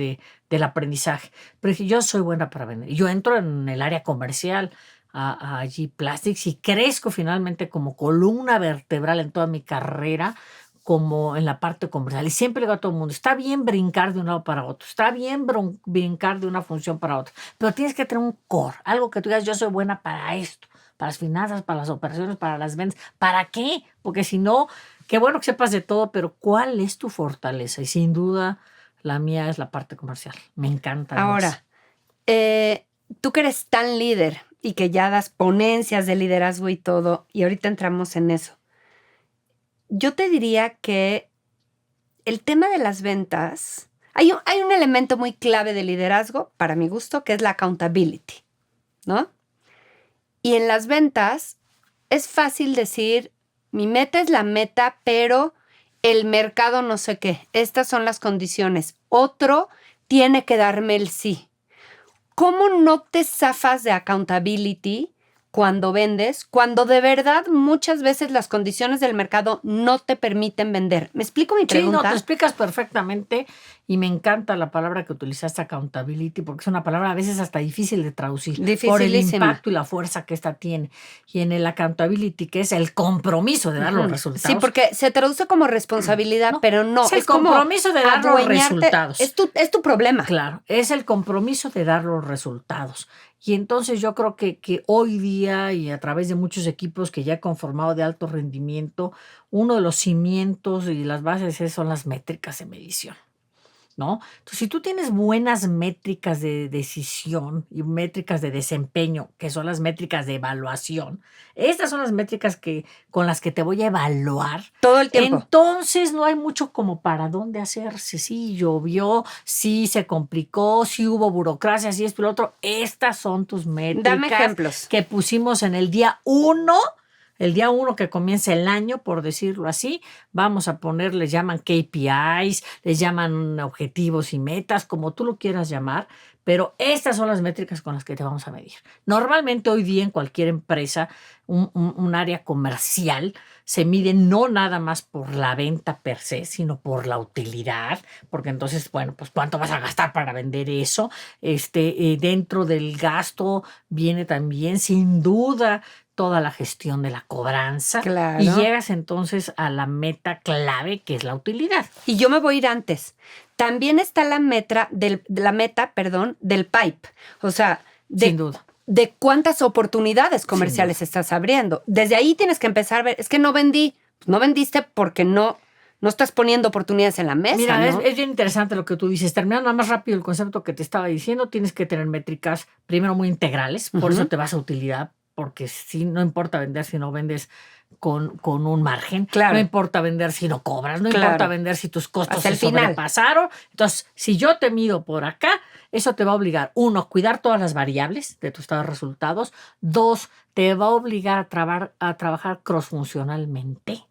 del aprendizaje. Pero dije, yo soy buena para vender. Yo entro en el área comercial a G Plastics y crezco finalmente como columna vertebral en toda mi carrera, como en la parte comercial. Y siempre le digo a todo el mundo, está bien brincar de un lado para otro, está bien brincar de una función para otra, pero tienes que tener un core, algo que tú digas, yo soy buena para esto, para las finanzas, para las operaciones, para las ventas. ¿Para qué? Porque si no, qué bueno que sepas de todo, pero ¿cuál es tu fortaleza? Y sin duda, la mía es la parte comercial. Me encanta.
Ahora, tú que eres tan líder y que ya das ponencias de liderazgo y todo, y ahorita entramos en eso. Yo te diría que el tema de las ventas, hay un elemento muy clave de liderazgo, para mi gusto, que es la accountability, ¿no? Y en las ventas es fácil decir, mi meta es la meta, pero el mercado no sé qué, estas son las condiciones, otro tiene que darme el sí. ¿Cómo no te zafas de accountability cuando vendes? Cuando de verdad muchas veces las condiciones del mercado no te permiten vender. ¿Me explico mi pregunta?
Sí, no, te explicas perfectamente y me encanta la palabra que utilizaste, accountability, porque es una palabra a veces hasta difícil de traducir por el impacto y la fuerza que esta tiene. Y en el accountability, que es el compromiso de dar los resultados.
Sí, porque se traduce como responsabilidad, pero no.
Es el compromiso de dar los resultados.
Es tu problema.
Claro, es el compromiso de dar los resultados. Y entonces yo creo que hoy día y a través de muchos equipos que ya he conformado de alto rendimiento, uno de los cimientos y las bases son las métricas de medición, ¿no? Entonces, si tú tienes buenas métricas de decisión y métricas de desempeño, que son las métricas de evaluación, estas son las métricas con las que te voy a evaluar.
Todo el tiempo.
Entonces, no hay mucho como para dónde hacerse. Sí llovió, sí se complicó, sí hubo burocracia, sí esto y lo otro. Estas son tus métricas.
Dame ejemplos.
Que pusimos en el día 1. El día 1 que comienza el año, por decirlo así, vamos a poner, les llaman KPIs, les llaman objetivos y metas, como tú lo quieras llamar, pero estas son las métricas con las que te vamos a medir. Normalmente hoy día en cualquier empresa, un área comercial, se mide no nada más por la venta per se, sino por la utilidad, porque entonces, bueno, pues ¿cuánto vas a gastar para vender eso? Dentro del gasto viene también, sin duda, toda la gestión de la cobranza.
Claro.
Y llegas entonces a la meta clave, que es la utilidad.
Y yo me voy a ir antes. También está la meta del pipe. O sea,
sin duda,
de cuántas oportunidades comerciales estás abriendo. Desde ahí tienes que empezar a ver, es que no vendí. No vendiste porque no estás poniendo oportunidades en la mesa.
Mira,
¿no?
es bien interesante lo que tú dices. Terminando nada más rápido el concepto que te estaba diciendo, tienes que tener métricas primero muy integrales, por eso te vas a utilidad, porque si no importa vender si no vendes con un margen,
claro.
No importa vender si no cobras, no importa vender si tus costos
hasta
se sobrepasaron. Entonces, si yo te mido por acá, eso te va a obligar, 1, a cuidar todas las variables de tu estado de resultados. 2, te va a obligar a trabajar crossfuncionalmente.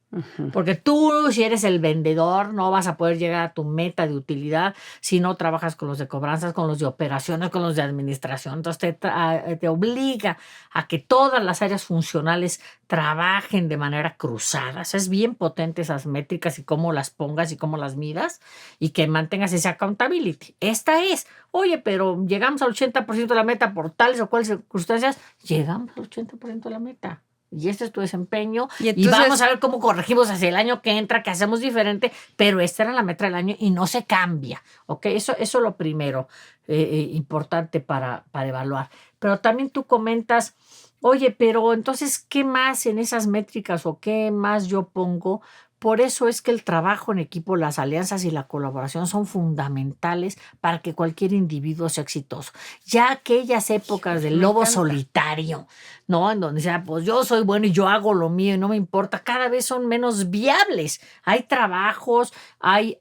Porque tú, si eres el vendedor, no vas a poder llegar a tu meta de utilidad si no trabajas con los de cobranzas, con los de operaciones, con los de administración. Entonces te obliga a que todas las áreas funcionales trabajen de manera cruzada. O sea, es bien potente esas métricas y cómo las pongas y cómo las midas y que mantengas esa accountability. Esta es, oye, pero llegamos al 80% de la meta por tales o cuales circunstancias, llegamos al 80% de la meta. y este es tu desempeño,
Y
y
entonces-
vamos a ver cómo corregimos hacia el año que entra, qué hacemos diferente, pero esta era la meta del año y no se cambia, ¿ok? Eso es lo primero importante para evaluar. Pero también tú comentas, oye, pero entonces, ¿qué más en esas métricas o qué más yo pongo? Por eso es que el trabajo en equipo, las alianzas y la colaboración son fundamentales para que cualquier individuo sea exitoso. Ya aquellas épocas del
Me
lobo
encanta.
solitario, ¿no? En donde sea, pues yo soy bueno y yo hago lo mío y no me importa, cada vez son menos viables. Hay trabajos, hay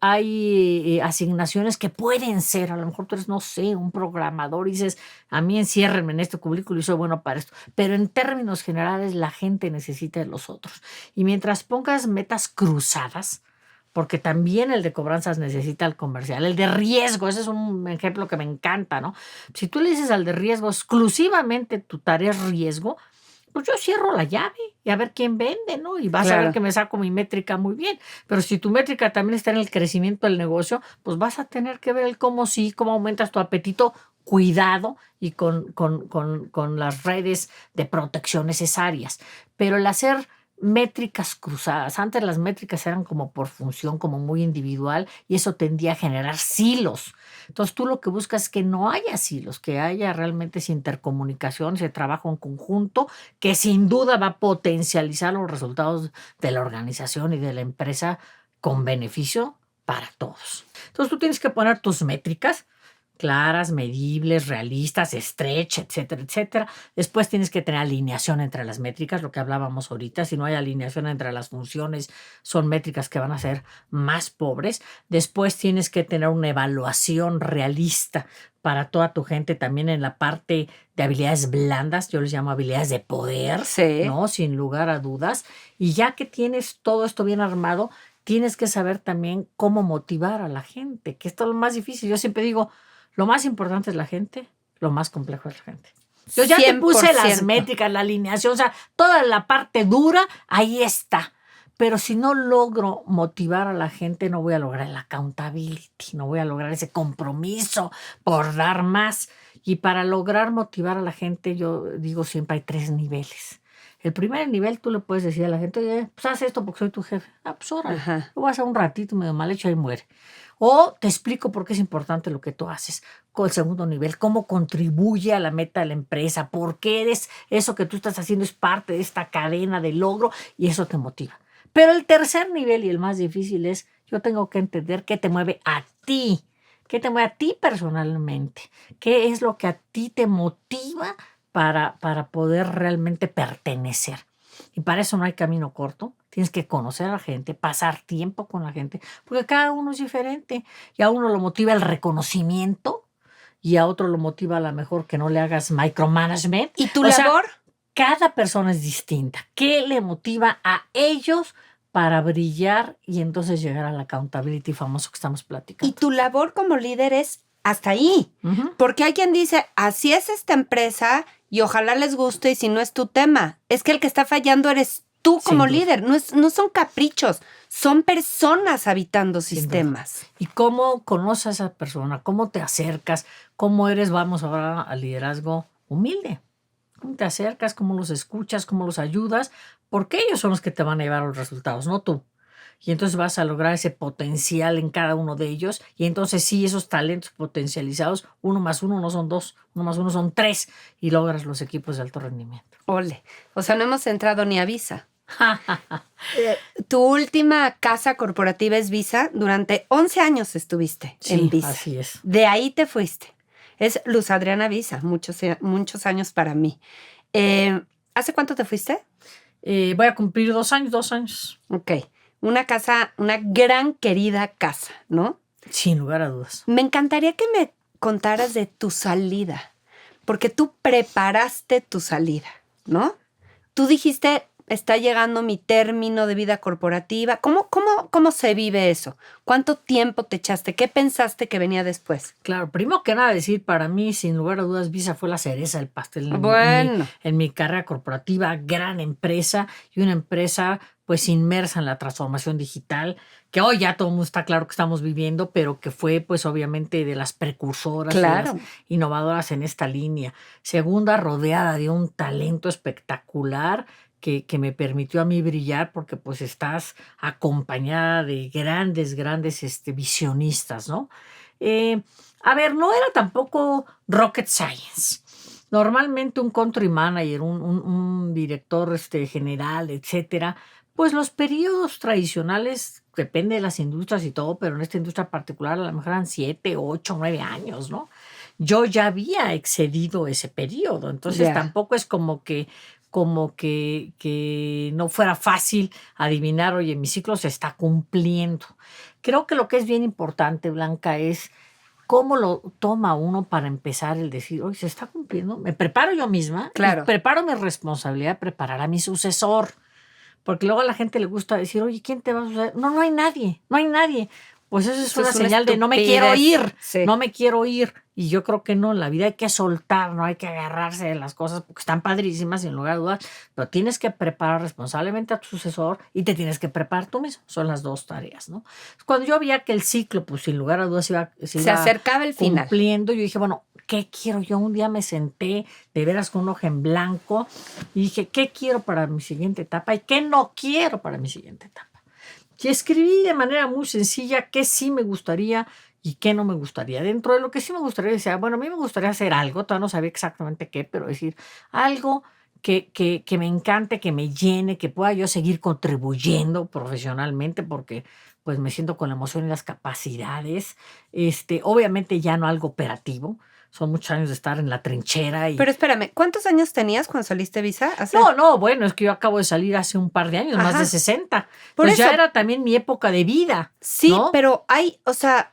asignaciones que pueden ser, a lo mejor tú eres, no sé, un programador y dices, a mí enciérrenme en este cubículo y soy bueno para esto. Pero en términos generales, la gente necesita de los otros. Y mientras pongas metas cruzadas, porque también el de cobranzas necesita el comercial, el de riesgo, ese es un ejemplo que me encanta, ¿no? Si tú le dices al de riesgo exclusivamente tu tarea es riesgo, pues yo cierro la llave y a ver quién vende, ¿no? Y vas a ver
Claro.
que me saco mi métrica muy bien. Pero si tu métrica también está en el crecimiento del negocio, pues vas a tener que ver el cómo sí, cómo aumentas tu apetito, cuidado y con las redes de protección necesarias. Pero el hacer métricas cruzadas, antes las métricas eran como por función, como muy individual, y eso tendía a generar silos. Entonces tú lo que buscas es que no haya silos, que haya realmente esa intercomunicación, ese trabajo en conjunto, que sin duda va a potencializar los resultados de la organización y de la empresa con beneficio para todos. Entonces tú tienes que poner tus métricas claras, medibles, realistas, stretch, etcétera, etcétera. Después tienes que tener alineación entre las métricas, lo que hablábamos ahorita. Si no hay alineación entre las funciones, son métricas que van a ser más pobres. Después tienes que tener una evaluación realista para toda tu gente, también en la parte de habilidades blandas, yo les llamo habilidades de poder,
Sí.
¿no? Sin lugar a dudas. Y ya que tienes todo esto bien armado, tienes que saber también cómo motivar a la gente, que esto es lo más difícil. Yo siempre digo, lo más importante es la gente, lo más complejo es la gente. Yo ya te puse las
100%.
métricas, la alineación, o sea, toda la parte dura, ahí está. Pero si no logro motivar a la gente, no voy a lograr el accountability, no voy a lograr ese compromiso por dar más. Y para lograr motivar a la gente, yo digo siempre hay 3 niveles. El primer nivel, tú le puedes decir a la gente, oye, pues haz esto porque soy tu jefe. Ah, pues órale,
Ajá.
lo voy a hacer un ratito, medio mal hecho, ahí muere. O te explico por qué es importante lo que tú haces. Con el segundo nivel, cómo contribuye a la meta de la empresa, por qué eres, eso que tú estás haciendo es parte de esta cadena de logro y eso te motiva. Pero el tercer nivel y el más difícil es, yo tengo que entender qué te mueve a ti, qué te mueve a ti personalmente, qué es lo que a ti te motiva para poder realmente pertenecer. Y para eso no hay camino corto. Tienes que conocer a la gente, pasar tiempo con la gente, porque cada uno es diferente. Y a uno lo motiva el reconocimiento y a otro lo motiva a lo mejor que no le hagas micromanagement.
¿Y tu
O sea,
labor?
cada persona es distinta. ¿Qué le motiva a ellos para brillar y entonces llegar al accountability famoso que estamos
Y
platicando?
tu labor como líder es hasta ahí.
Ujú.
Porque hay quien dice, así es esta empresa y ojalá les guste y si no es tu tema. Es que el que está fallando eres tú como
Sin duda.
líder. No son caprichos, son personas habitando
Sin duda.
sistemas.
¿Y cómo conoces a esa persona? ¿Cómo te acercas? ¿Cómo eres, vamos ahora al liderazgo humilde? ¿Cómo te acercas? ¿Cómo los escuchas? ¿Cómo los ayudas? Porque ellos son los que te van a llevar a los resultados, no tú. Y entonces vas a lograr ese potencial en cada uno de ellos. Y entonces sí, esos talentos potencializados, 1 más 1 no son 2, 1 más 1 son 3. Y logras los equipos de alto rendimiento.
Ole. O sea, no hemos entrado ni a Visa. Tu última casa corporativa es Visa. Durante 11 años estuviste en
Sí,
Visa.
así es.
De ahí te fuiste. Es Luz Adriana Visa, muchos años para mí. ¿Hace cuánto te fuiste?
Voy a cumplir 2 años, 2 años.
Ok. Una casa, una gran querida casa, ¿no?
Sin lugar a dudas.
Me encantaría que me contaras de tu salida, porque tú preparaste tu salida, ¿no? Tú dijiste, está llegando mi término de vida corporativa. ¿Cómo se vive eso? ¿Cuánto tiempo te echaste? ¿Qué pensaste que venía después?
Claro, primero que nada decir, para mí, sin lugar a dudas, Visa fue la cereza del pastel
Bueno.
en mi carrera corporativa, gran empresa y una empresa pues inmersa en la transformación digital, que hoy ya todo el mundo está claro que estamos viviendo, pero que fue pues obviamente de las precursoras,
Claro.
de las innovadoras en esta línea. Segunda, rodeada de un talento espectacular que me permitió a mí brillar porque pues estás acompañada de grandes, grandes visionistas, ¿no? A ver, no era tampoco rocket science. Normalmente un country manager, un director general, etcétera, pues los periodos tradicionales, depende de las industrias y todo, pero en esta industria particular a lo mejor eran 7, 8, 9 años, ¿no? Yo ya había excedido ese periodo, entonces
Ya.
tampoco es como que no fuera fácil adivinar, oye, mi ciclo se está cumpliendo. Creo que lo que es bien importante, Blanca, es cómo lo toma uno para empezar el decir, oye, se está cumpliendo, me preparo yo misma,
Claro.
y preparo mi responsabilidad de preparar a mi sucesor. Porque luego a la gente le gusta decir, oye, ¿quién te va a suceder? No, no hay nadie, no hay nadie. Pues eso es
Eso
una
es una
señal de no me quiero
estupidez.
ir,
Sí.
no me quiero ir. Y yo creo que no, en la vida hay que soltar, no hay que agarrarse de las cosas porque están padrísimas, sin lugar a dudas, pero tienes que preparar responsablemente a tu sucesor y te tienes que preparar tú mismo. Son las dos tareas, ¿no? Cuando yo veía que el ciclo, pues sin lugar a dudas, se
Se
iba
acercaba el final.
cumpliendo, yo dije, bueno, ¿qué quiero? Yo un día me senté de veras con un ojo en blanco y dije, ¿qué quiero para mi siguiente etapa y qué no quiero para mi siguiente etapa? Y escribí de manera muy sencilla qué sí me gustaría y qué no me gustaría. Dentro de lo que sí me gustaría, decía, bueno, a mí me gustaría hacer algo, todavía no sabía exactamente qué, pero decir algo que me encante, que me llene, que pueda yo seguir contribuyendo profesionalmente, porque pues me siento con la emoción y las capacidades. Obviamente ya no algo operativo. Son muchos años de estar en la trinchera.
Pero espérame, ¿cuántos años tenías cuando saliste Visa?
No, bueno, es que yo acabo de salir hace un par de años, más de 60.
Por
Pues
eso.
ya era también mi época de vida.
Sí,
¿no?
pero o sea,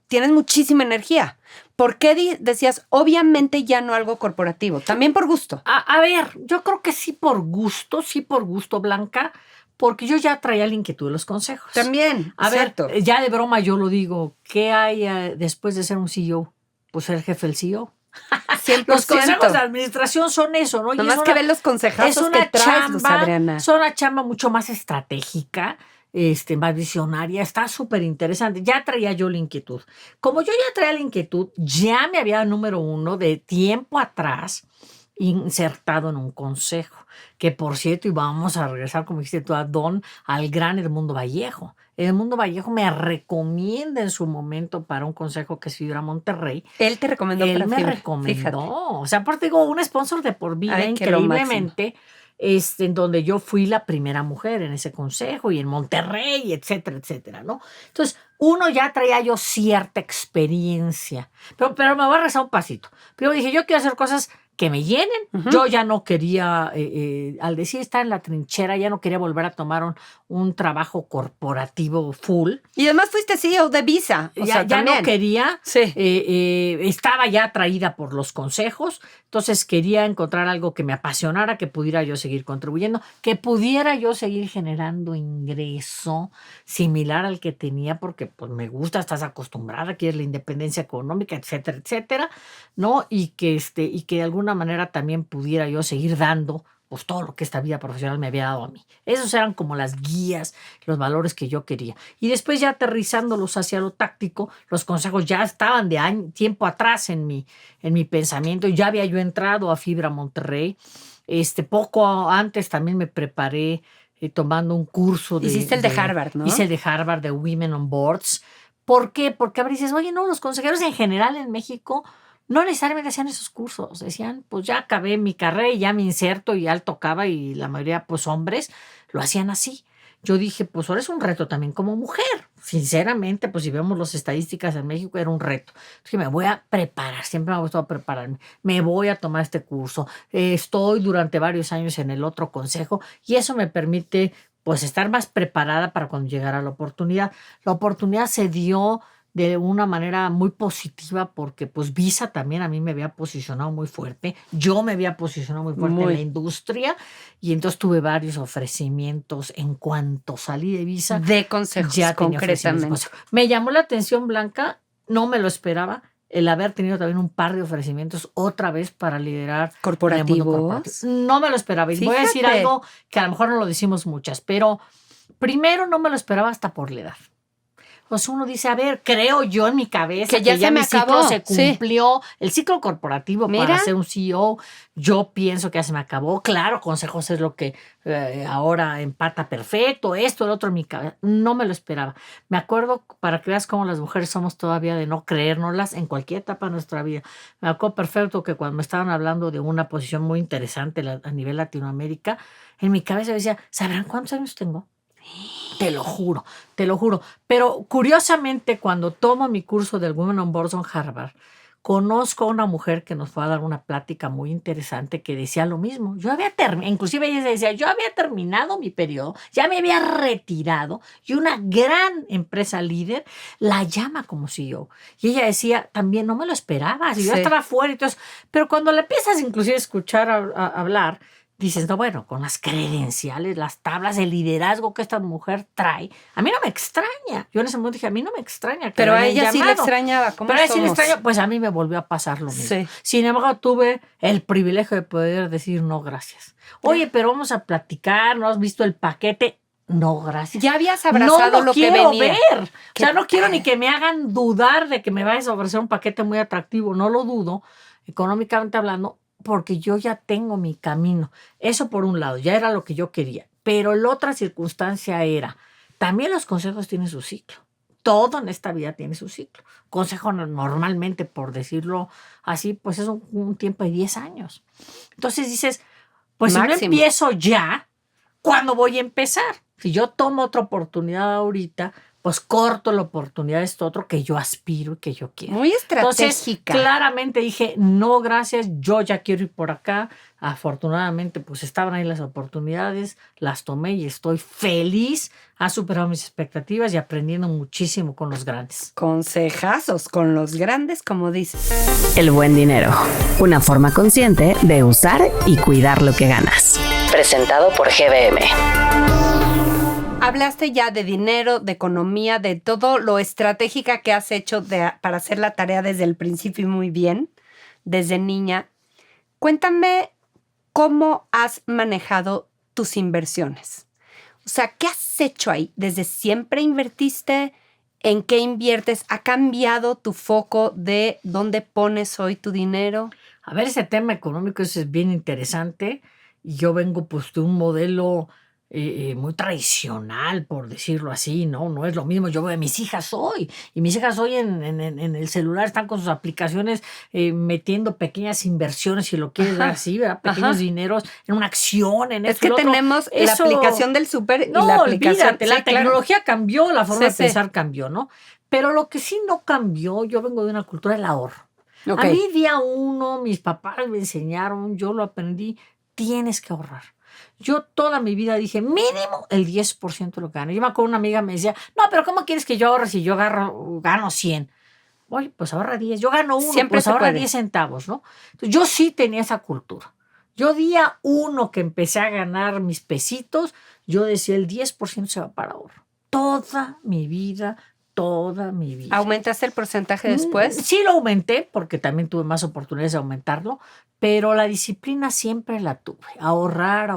tienes muchísima energía. ¿Por qué decías, obviamente ya no algo corporativo? También por gusto.
A ver, yo creo que sí por gusto, Blanca, porque yo ya traía la inquietud de los consejos.
También,
A
exacto.
ver, ya de broma yo lo digo, ¿qué hay después de ser un CEO? Pues ser jefe del CEO.
100%.
Los consejos de administración son eso, ¿no?
Nomás que ve los consejazos que traes, Luz Adriana.
Es una chamba mucho más estratégica, más visionaria, está súper interesante. Ya traía yo la inquietud. Como yo ya traía la inquietud, ya me había, número uno, de tiempo atrás, insertado en un consejo, que por cierto, y vamos a regresar, como dijiste tú, al gran Edmundo Vallejo. Edmundo Vallejo me recomienda en su momento para un consejo que es Fibra Monterrey.
Él te recomendó
Él
para
me
Fibra.
recomendó.
Fíjate.
O sea, aparte digo, un sponsor de por vida,
Ay, que lo
increíblemente, en donde yo fui la primera mujer en ese consejo y en Monterrey, etcétera, etcétera, ¿no? Entonces, uno ya traía yo cierta experiencia, pero me voy a rezar un pasito. Pero dije, yo quiero hacer cosas que me llenen.
Ujú.
Yo ya no quería, al decir estar en la trinchera, ya no quería volver a tomar un trabajo corporativo full.
Y además fuiste CEO de Visa. O sea,
Ya no
también.
quería.
Sí.
Estaba ya atraída por los consejos, entonces quería encontrar algo que me apasionara, que pudiera yo seguir contribuyendo, que pudiera yo seguir generando ingreso similar al que tenía, porque pues me gusta, estás acostumbrada, quieres la independencia económica, etcétera, etcétera, ¿no? Y que de alguna manera también pudiera yo seguir dando pues todo lo que esta vida profesional me había dado a mí. Esos eran como las guías, los valores que yo quería. Y después ya aterrizándolos hacia lo táctico, los consejos ya estaban de tiempo atrás en mi pensamiento. Ya había yo entrado a Fibra Monterrey. Poco antes también me preparé tomando un curso de...
Hiciste el de Harvard, ¿no?
Hice el de Harvard de Women on Boards. ¿Por qué? Porque a veces dices, oye, no, los consejeros en general en México no necesariamente hacían esos cursos. Decían, pues ya acabé mi carrera y ya me inserto y ya le tocaba, y la mayoría, pues hombres, lo hacían así. Yo dije, pues ahora es un reto también como mujer. Sinceramente, pues si vemos las estadísticas en México, era un reto. Entonces me voy a preparar, siempre me ha gustado prepararme. Me voy a tomar este curso. Estoy durante varios años en el otro consejo y eso me permite pues estar más preparada para cuando llegara la oportunidad. La oportunidad se dio de una manera muy positiva porque pues Visa también a mí me había posicionado muy fuerte, yo me había posicionado muy fuerte en la industria y entonces tuve varios ofrecimientos en cuanto salí de Visa.
De consejos,
ya
concretamente.
Me llamó la atención, Blanca, no me lo esperaba, el haber tenido también un par de ofrecimientos otra vez para liderar
corporativos.
No me lo esperaba. Y voy a decir algo que a lo mejor no lo decimos muchas, pero primero no me lo esperaba hasta por la edad. pues uno dice, a ver, creo yo en mi cabeza
Que ya se me
mi ciclo
acabó,
se
sí.
cumplió, el ciclo corporativo
Mira.
para ser un CEO, yo pienso que ya se me acabó. Claro, consejos es lo que ahora empata perfecto, esto, el otro en mi cabeza. No me lo esperaba. Me acuerdo, para que veas cómo las mujeres somos todavía de no creérnoslas en cualquier etapa de nuestra vida. Me acuerdo perfecto que cuando me estaban hablando de una posición muy interesante a nivel Latinoamérica, en mi cabeza decía, ¿sabrán cuántos años tengo? Te lo juro, te lo juro. Pero curiosamente, cuando tomo mi curso del Women on Boards en Harvard, conozco a una mujer que nos fue a dar una plática muy interesante que decía lo mismo. Yo había terminado, inclusive ella decía, yo había terminado mi periodo, ya me había retirado y una gran empresa líder la llama como CEO. Y ella decía, también no me lo esperaba, si yo
Sí.
estaba fuera y todo eso. Pero cuando le empiezas inclusive a escuchar a hablar, dices, no, bueno, con las credenciales, las tablas de liderazgo que esta mujer trae, a mí no me extraña. Yo en ese momento dije, a mí no me extraña que
Pero
la
a
hayan
ella sí le
llamado.
extrañaba. ¿Cómo
Pero a ella sí le
somos?
extraña, pues a mí me volvió a pasar lo mismo.
Sí.
Sin embargo, tuve el privilegio de poder decir no, gracias. Oye, pero vamos a platicar, ¿no has visto el paquete? No, gracias.
Ya habías abrazado
no
lo que
quiero
venía.
ver. O sea, no quiero ni que me hagan dudar de que me vayas a ofrecer un paquete muy atractivo. No lo dudo, económicamente hablando, porque yo ya tengo mi camino. Eso por un lado, ya era lo que yo quería. Pero la otra circunstancia era, también los consejos tienen su ciclo. Todo en esta vida tiene su ciclo. Consejo normalmente, por decirlo así, pues es un tiempo de 10 años. Entonces dices, pues
Máximo.
si no empiezo ya, ¿cuándo voy a empezar? Si yo tomo otra oportunidad ahorita, pues corto la oportunidad de esto otro que yo aspiro y que yo quiero.
Muy
Entonces,
estratégica.
claramente dije, no, gracias, yo ya quiero ir por acá. Afortunadamente, pues estaban ahí las oportunidades, las tomé y estoy feliz. Ha superado mis expectativas y aprendiendo muchísimo con los grandes.
Consejazos con los grandes, como dices.
El buen dinero, una forma consciente de usar y cuidar lo que ganas. Presentado por GBM.
Hablaste ya de dinero, de economía, de todo lo estratégica que has hecho para hacer la tarea desde el principio y muy bien, desde niña. Cuéntame cómo has manejado tus inversiones. O sea, ¿qué has hecho ahí? ¿Desde siempre invertiste? ¿En qué inviertes? ¿Ha cambiado tu foco de dónde pones hoy tu dinero?
A ver, ese tema económico ese es bien interesante. Y yo vengo pues de un modelo muy tradicional, por decirlo así, ¿no? No es lo mismo. Yo veo a mis hijas hoy, y mis hijas hoy en el celular están con sus aplicaciones metiendo pequeñas inversiones, si lo quieres ver así, ¿verdad? Pequeños dineros en una acción, en
Es
esto y
que
lo otro.
tenemos la
Eso-
aplicación del súper y
No,
la aplicación...
olvídate, la
Sí, claro.
tecnología cambió, la forma
Sí,
de
sí.
pensar cambió, ¿no? Pero lo que sí no cambió, yo vengo de una cultura del ahorro.
Ok.
A mí día uno, mis papás me enseñaron, yo lo aprendí, tienes que ahorrar. Yo toda mi vida dije, mínimo el 10% de lo que gano. Yo me acuerdo, una amiga me decía, no, pero ¿cómo quieres que yo ahorre si yo gano 100? Oye, pues ahorra 10. Yo gano 1,
Siempre
pues
se
ahorra
puede.
10 centavos, ¿no? Entonces, yo sí tenía esa cultura. Yo día uno que empecé a ganar mis pesitos, yo decía, el 10% se va para ahorro. Toda mi vida.
¿Aumentaste el porcentaje después?
Sí lo aumenté, porque también tuve más oportunidades de aumentarlo, pero la disciplina siempre la tuve. Ahorrar.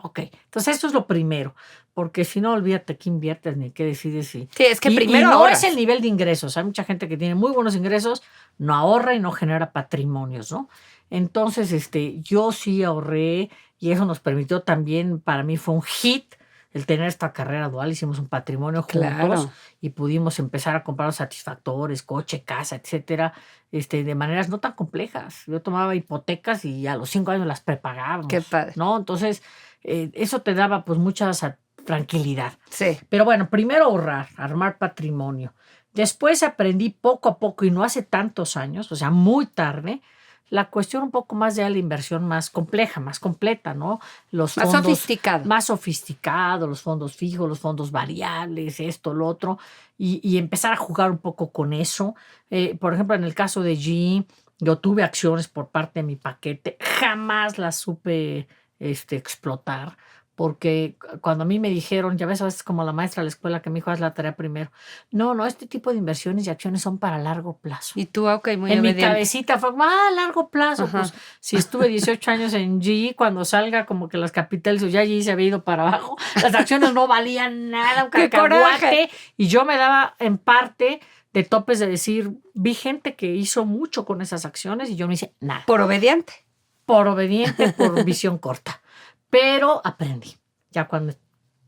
Ok, entonces esto es lo primero, porque si no, olvídate qué inviertes ni qué decides.
Sí, es que
y
primero
no
ahorras.
es el nivel de ingresos. Hay mucha gente que tiene muy buenos ingresos, no ahorra y no genera patrimonios, ¿no? Entonces, yo sí ahorré y eso nos permitió también, para mí fue un hit el tener esta carrera dual. Hicimos un patrimonio juntos.
Claro.
Y pudimos empezar a comprar los satisfactores, coche, casa, etcétera, de maneras no tan complejas. Yo tomaba hipotecas y a los 5 años las prepagábamos.
Qué padre.
¿No? Entonces, eso te daba pues mucha tranquilidad.
Sí.
Pero bueno, primero ahorrar, armar patrimonio. Después aprendí poco a poco, y no hace tantos años, o sea, muy tarde, la cuestión un poco más de la inversión más compleja, más completa, ¿no? Los
Más
fondos
sofisticado.
más sofisticados, los fondos fijos, los fondos variables, esto, lo otro, y empezar a jugar un poco con eso. Por ejemplo, en el caso de GE, yo tuve acciones por parte de mi paquete, jamás las supe explotar, porque cuando a mí me dijeron, ya ves, a veces como la maestra de la escuela que me dijo, haz la tarea primero. No, este tipo de inversiones y acciones son para largo plazo.
Y tú, ok, muy
en
obediente.
mi cabecita fue, largo plazo. Ajá. Pues si estuve 18 años en GE, cuando salga como que las capitales, ya GE se había ido para abajo, las acciones no valían nada, un cacahuate, y yo me daba en parte de topes de decir, vi gente que hizo mucho con esas acciones y yo no hice nada.
Por obediente.
Por obediente, por visión corta. Pero aprendí. Ya cuando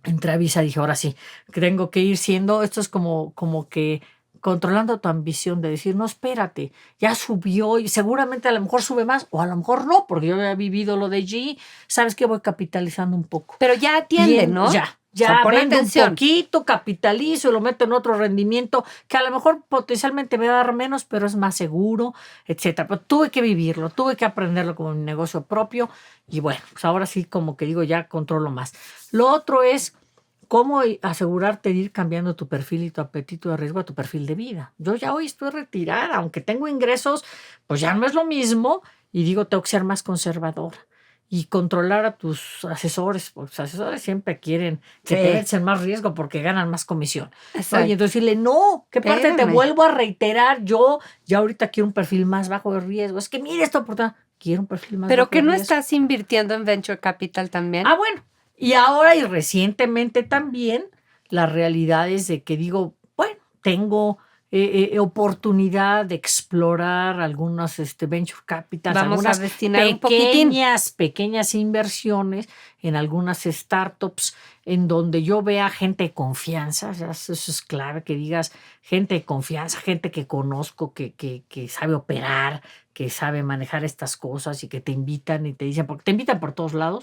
entré a Visa dije, ahora sí, tengo que ir siendo, esto es como que controlando tu ambición de decir, no, espérate, ya subió y seguramente a lo mejor sube más o a lo mejor no, porque yo había vivido lo de GE, sabes que voy capitalizando un poco.
Pero ya atiende,
bien,
¿no?
Ya
o sea,
vendo un poquito, capitalizo, lo meto en otro rendimiento que a lo mejor potencialmente me va a dar menos, pero es más seguro, etcétera. Pero tuve que vivirlo, tuve que aprenderlo como mi negocio propio y bueno, pues ahora sí como que digo, ya controlo más. Lo otro es cómo asegurarte de ir cambiando tu perfil y tu apetito de riesgo a tu perfil de vida. Yo ya hoy estoy retirada, aunque tengo ingresos, pues ya no es lo mismo y digo, tengo que ser más conservadora. Y controlar a tus asesores, porque los asesores siempre quieren que te echen más riesgo porque ganan más comisión. Exacto. Y entonces decirle, no, ¿qué parte te vuelvo a reiterar? Yo ya ahorita quiero un perfil más bajo de riesgo. Es que mire esta oportunidad, quiero un perfil más bajo de riesgo.
¿Pero que no estás invirtiendo en Venture Capital también?
Bueno, y ahora y recientemente también la realidad es de que digo, bueno, tengo oportunidad de explorar algunos venture capitals,
vamos a destinar un poquitín.
Pequeñas inversiones en algunas startups en donde yo vea gente de confianza, o sea, eso es clave, que digas gente de confianza, gente que conozco, que sabe operar, que sabe manejar estas cosas y que te invitan y te dicen, porque te invitan por todos lados,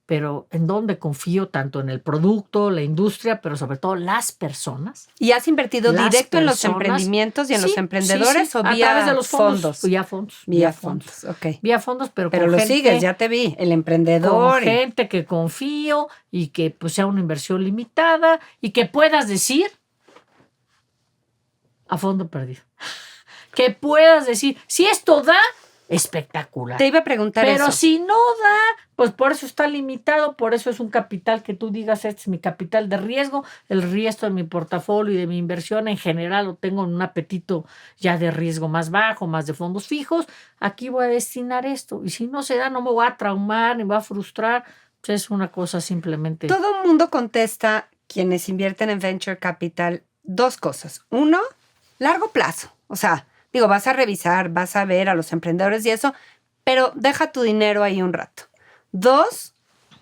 pero en donde confío tanto en el producto, la industria, pero sobre todo las personas.
¿Y has invertido directo en los emprendimientos y en los emprendedores o vía
a través de los fondos? Vía fondos.
Ok.
Vía fondos, pero
con lo gente, sigues, ya te vi, el emprendedor.
Con gente que confío y que pues sea una inversión limitada y que puedas decir a fondo perdido. Que puedas decir, si esto da, espectacular.
Te iba a preguntar
pero
eso.
Si no da, pues por eso está limitado, por eso es un capital que tú digas, este es mi capital de riesgo, el resto de mi portafolio y de mi inversión en general lo tengo en un apetito ya de riesgo más bajo, más de fondos fijos, aquí voy a destinar esto. Y si no se da, no me voy a traumar, ni me voy a frustrar, pues es una cosa simplemente.
Todo el mundo contesta, quienes invierten en Venture Capital, dos cosas. Uno, largo plazo, o sea, digo, vas a revisar, vas a ver a los emprendedores y eso, pero deja tu dinero ahí un rato. Dos,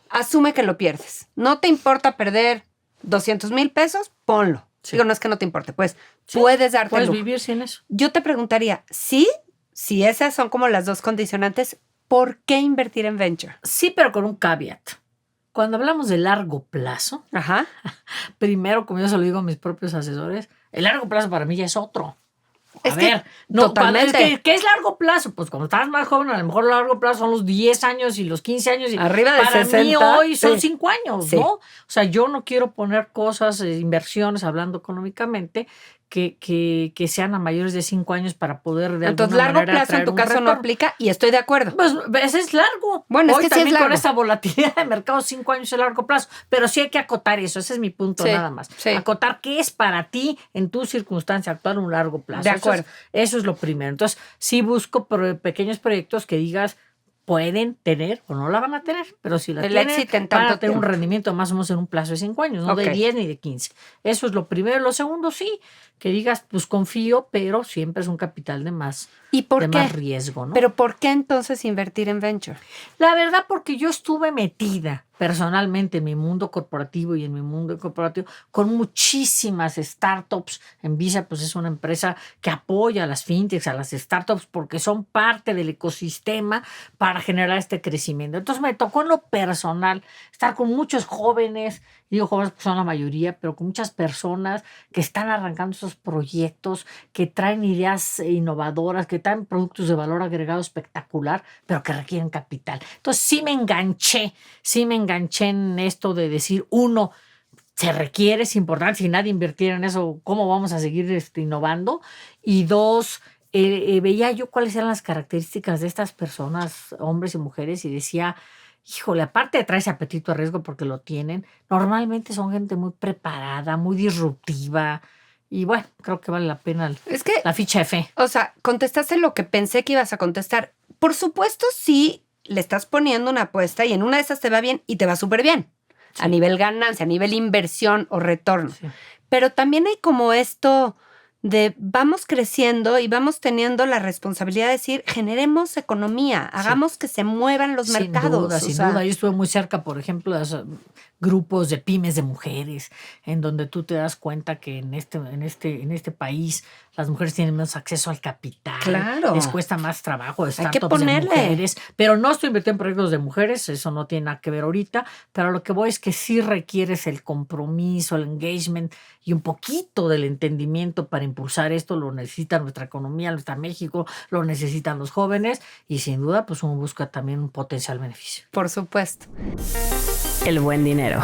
asume que lo pierdes. No te importa perder 200,000 pesos, ponlo. Sí. Digo, no es que no te importe, pues sí, puedes darte
puedes
lujo.
Vivir sin eso.
Yo te preguntaría, ¿sí? Si esas son como las dos condicionantes, ¿por qué invertir en venture?
Sí, pero con un caveat. Cuando hablamos de largo plazo, primero, como yo se lo digo a mis propios asesores, el largo plazo para mí ya es otro.
Totalmente.
¿Qué es largo plazo? Pues cuando estás más joven, a lo mejor largo plazo son los 10 años y los 15 años. Y
arriba de
para
60.
Mí hoy son 5 años, ¿no? O sea, yo no quiero poner cosas, inversiones, hablando económicamente, que sean a mayores de 5 años para poder de
Entonces,
alguna
largo
manera
plazo en tu caso no aplica y estoy de acuerdo.
Pues ese es largo.
Bueno,
hoy
es que sí es largo.
Con esta volatilidad de mercado, 5 años es largo plazo. Pero sí hay que acotar eso. Ese es mi punto nada más.
Sí.
Acotar qué es para ti en tu circunstancia actual un largo plazo.
De acuerdo.
Eso es lo primero. Entonces, sí busco pequeños proyectos que digas pueden tener o no la van a tener, pero si la tienen, van a tener un rendimiento más o menos en un plazo de 5 años, no de 10 ni de 15. Eso es lo primero. Lo segundo, sí, que digas, pues confío, pero siempre es un capital de más, más riesgo, ¿no?
¿Pero por qué entonces invertir en venture?
La verdad, porque yo estuve metida personalmente en mi mundo corporativo y en mi mundo corporativo con muchísimas startups. En Visa, pues es una empresa que apoya a las fintechs, a las startups, porque son parte del ecosistema para generar este crecimiento. Entonces me tocó en lo personal estar con muchos jóvenes, digo jóvenes que son la mayoría, pero con muchas personas que están arrancando esos proyectos, que traen ideas innovadoras, que traen productos de valor agregado espectacular, pero que requieren capital. Entonces sí me enganché en esto de decir, uno, se requiere, es importante, si nadie invirtiera en eso, ¿cómo vamos a seguir innovando? Y dos, veía yo cuáles eran las características de estas personas, hombres y mujeres, y decía, híjole, aparte de traer ese apetito a riesgo porque lo tienen, normalmente son gente muy preparada, muy disruptiva. Y bueno, creo que vale la pena
Es que,
la ficha de fe.
o sea, contestaste lo que pensé que ibas a contestar. Por supuesto, sí le estás poniendo una apuesta y en una de esas te va bien y te va súper bien.
Sí.
A nivel ganancia, a nivel inversión o retorno.
Sí.
Pero también hay como esto de vamos creciendo y vamos teniendo la responsabilidad de decir, generemos economía, hagamos que se muevan los mercados.
Sin duda. Yo estuve muy cerca, por ejemplo, de esos grupos de pymes de mujeres, en donde tú te das cuenta que en este país las mujeres tienen menos acceso al capital.
Claro.
Les cuesta más trabajo
Hay que
startups de
ponerle.
mujeres. Pero no estoy invirtiendo en proyectos de mujeres, eso no tiene nada que ver ahorita. Pero lo que voy es que sí requieres el compromiso, el engagement y un poquito del entendimiento para impulsar esto. Lo necesita nuestra economía, lo necesita México, lo necesitan los jóvenes y sin duda pues uno busca también un potencial beneficio.
Por supuesto.
El buen dinero.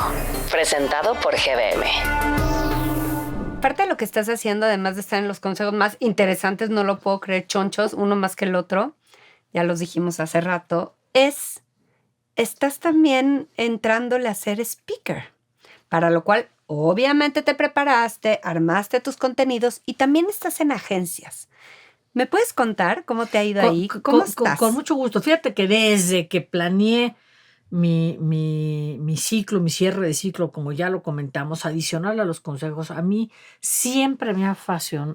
Presentado por GBM.
Parte de lo que estás haciendo, además de estar en los consejos más interesantes, no lo puedo creer, chonchos, uno más que el otro, ya los dijimos hace rato, estás también entrándole a ser speaker, para lo cual obviamente te preparaste, armaste tus contenidos y también estás en agencias. ¿Me puedes contar cómo te ha ido ahí? ¿Cómo estás?
Con mucho gusto. Fíjate que desde que planeé mi ciclo, mi cierre de ciclo, como ya lo comentamos, adicional a los consejos, a mí siempre me ha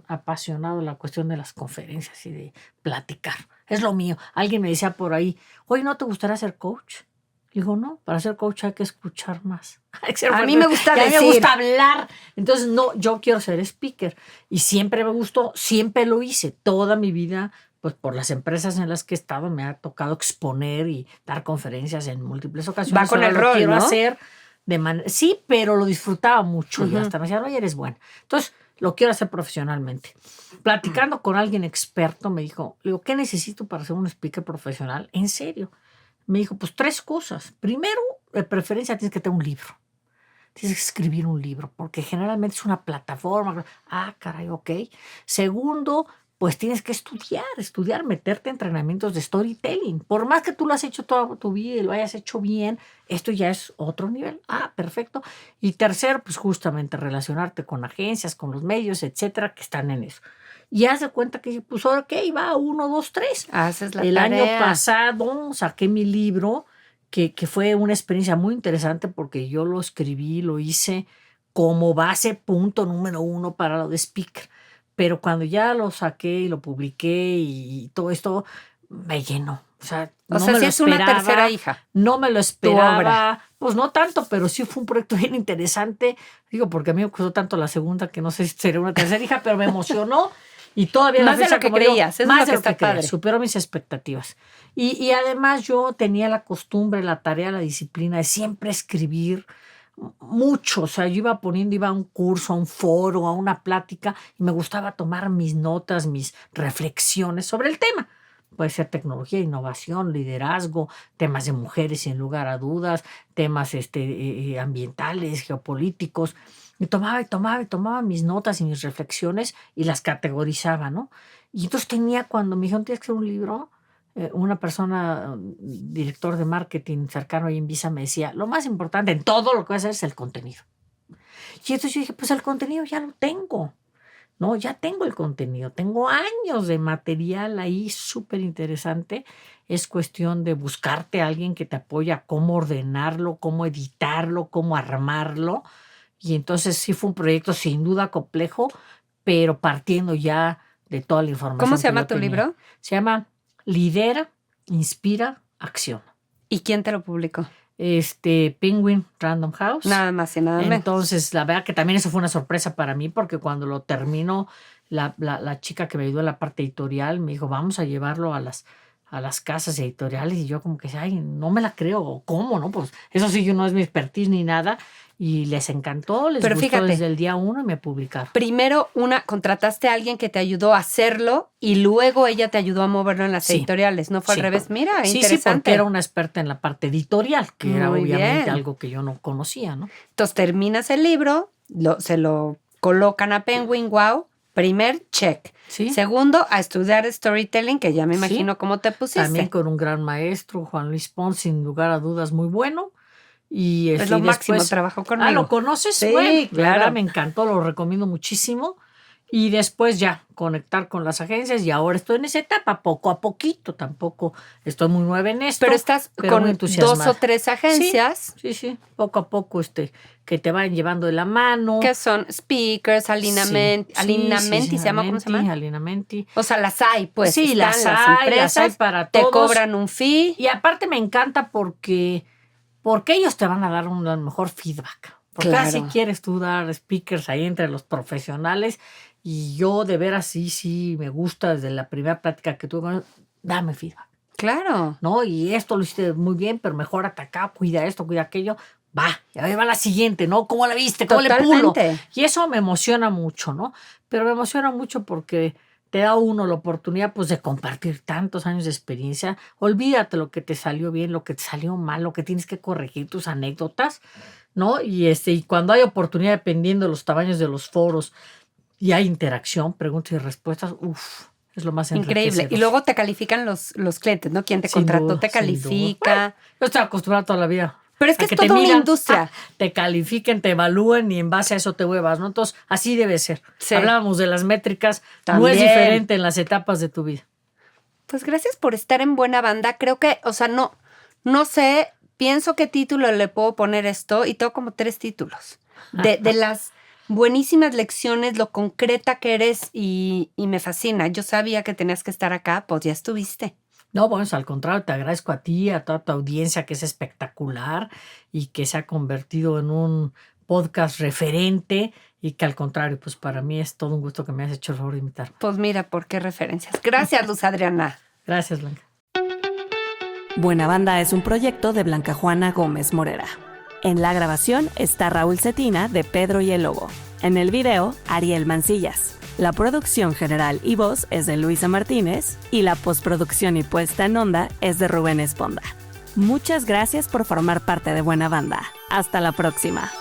apasionado la cuestión de las conferencias y de platicar. Es lo mío. Alguien me decía por ahí, oye, ¿no te gustaría ser coach? Digo, no, para ser coach hay que escuchar más.
A mí me gusta decir.
A mí me gusta hablar. Entonces, no, yo quiero ser speaker. Y siempre me gustó, siempre lo hice. Toda mi vida, pues por las empresas en las que he estado, me ha tocado exponer y dar conferencias en múltiples ocasiones.
Va con
Ahora
el
lo
rol,
quiero
¿no?
hacer de manera... Sí, pero lo disfrutaba mucho. Y
Ujú.
hasta me decían, oye, eres buena. Entonces, lo quiero hacer profesionalmente. Platicando con alguien experto, me dijo, le digo, ¿qué necesito para ser un speaker profesional? En serio. Me dijo, pues 3 cosas. Primero, de preferencia, tienes que tener un libro. Tienes que escribir un libro, porque generalmente es una plataforma. Ah, caray, ok. Segundo, pues tienes que estudiar, meterte en entrenamientos de storytelling. Por más que tú lo has hecho toda tu vida y lo hayas hecho bien, esto ya es otro nivel. Ah, perfecto. Y tercero, pues justamente relacionarte con agencias, con los medios, etcétera, que están en eso. Y haz de cuenta que, pues, ok, va, 1, 2, 3.
Haces la
El
tarea.
año pasado saqué mi libro, que fue una experiencia muy interesante porque yo lo escribí, lo hice como base, punto número 1 para lo de speaker. Pero cuando ya lo saqué y lo publiqué y todo esto, me llenó. O sea,
O sea,
me
sí
lo
es una
esperaba,
tercera hija.
No me lo
obra.
esperaba. Pues no tanto, pero sí fue un proyecto bien interesante. Digo, porque a mí me costó tanto la segunda que no sé si sería una tercera hija, pero me emocionó. Y todavía
Más
la
de
fecha,
lo que
como digo,
creías, eso es
más
lo
de
que
lo que
está
creía,
padre.
superó mis expectativas. Y además yo tenía la costumbre, la tarea, la disciplina de siempre escribir mucho. O sea, yo iba a un curso, a un foro, a una plática y me gustaba tomar mis notas, mis reflexiones sobre el tema. Puede ser tecnología, innovación, liderazgo, temas de mujeres sin lugar a dudas, temas ambientales, geopolíticos. Y tomaba mis notas y mis reflexiones y las categorizaba, ¿no? Y entonces cuando me dijeron, tienes que hacer un libro, una persona, director de marketing cercano ahí en Visa, me decía, lo más importante en todo lo que voy a hacer es el contenido. Y entonces yo dije, pues el contenido ya lo tengo, ¿no? Ya tengo el contenido, tengo años de material ahí súper interesante. Es cuestión de buscarte a alguien que te apoye a cómo ordenarlo, cómo editarlo, cómo armarlo. Y entonces sí fue un proyecto sin duda complejo, pero partiendo ya de toda la información.
¿Cómo se
que
llama
yo
tu
tenía.
libro?
Se llama Lidera, Inspira, Acción.
¿Y quién te lo publicó?
Penguin Random House.
Nada más y nada menos.
Entonces, la verdad que también eso fue una sorpresa para mí, porque cuando lo terminó, la chica que me ayudó en la parte editorial me dijo, vamos a llevarlo a las casas editoriales, y yo como que, ay, no me la creo, ¿cómo, no? Pues eso sí, no es mi expertise ni nada, y les encantó, les
Pero
gustó
fíjate,
desde el día 1 y me publicaron.
Primero contrataste a alguien que te ayudó a hacerlo y luego ella te ayudó a moverlo en las
Sí.
editoriales, ¿no fue
Sí.
al revés? Mira,
Sí,
interesante.
porque era una experta en la parte editorial, que era
Muy
obviamente
bien.
algo que yo no conocía, ¿no?
Entonces terminas el libro, se lo colocan a Penguin, wow, Primer check.
Sí.
Segundo, a estudiar storytelling, que ya me imagino cómo te pusiste.
También con un gran maestro, Juan Luis Pons, sin lugar a dudas, muy bueno. Y
es lo
y
máximo,
después,
trabajó conmigo.
¿lo conoces?
Sí,
Bueno,
claro.
la verdad me encantó, lo recomiendo muchísimo. Y después ya conectar con las agencias y ahora estoy en esa etapa, poco a poquito, tampoco estoy muy nueva en esto.
Pero estás
muy
con
entusiasmada.
2 o 3 agencias.
Sí, poco a poco que te vayan llevando de la mano.
Que son speakers, Alinamenti, ¿se llama? ¿Cómo se llama?
Alinamenti.
O sea, las hay, pues.
Sí,
están
las
empresas,
hay para
te
todos.
cobran un fee.
Y aparte me encanta porque ellos te van a dar un mejor feedback. Porque
Claro.
así quieres tú dar speakers ahí entre los profesionales. Y yo de veras sí me gusta desde la primera plática que tuve con ellos, dame feedback.
Claro.
¿No? Y esto lo hiciste muy bien, pero mejórate acá, cuida esto, cuida aquello. Va, y ahí va la siguiente, ¿no? ¿Cómo la viste? ¿Cómo
Totalmente.
le pulo? Y eso me emociona mucho, ¿no? Pero me emociona mucho porque te da uno la oportunidad, pues, de compartir tantos años de experiencia. Olvídate lo que te salió bien, lo que te salió mal, lo que tienes que corregir, tus anécdotas, ¿no? Y cuando hay oportunidad, dependiendo de los tamaños de los foros, y hay interacción, preguntas y respuestas, es lo más
increíble.
enriquecedor.
Y luego te califican los clientes, ¿no? Quien te contrató te califica.
Bueno, yo estoy acostumbrada toda la vida.
Pero es que
a
es
te
toda una
miran,
industria.
Te califiquen, te evalúen y en base a eso te huevas, ¿no? Entonces, así debe ser.
Sí.
Hablábamos de las métricas.
También.
No es diferente en las etapas de tu vida.
Pues gracias por estar en Buena Banda. Creo que, o sea, no sé, pienso qué título le puedo poner esto y tengo como 3 títulos. De las buenísimas lecciones, lo concreta que eres y me fascina. Yo sabía que tenías que estar acá, pues ya estuviste.
No, bueno, al contrario, te agradezco a ti, a toda tu audiencia que es espectacular y que se ha convertido en un podcast referente y que al contrario, pues para mí es todo un gusto que me hayas hecho el favor de invitarme.
Pues mira, ¿por qué referencias? Gracias, Luz Adriana.
Gracias, Blanca.
Buena Banda es un proyecto de Blanca Juana Gómez Morera. En la grabación está Raúl Cetina de Pedro y el Lobo. En el video, Ariel Mancillas. La producción general y voz es de Luisa Martínez y la postproducción y puesta en onda es de Rubén Esponda. Muchas gracias por formar parte de Buena Banda. Hasta la próxima.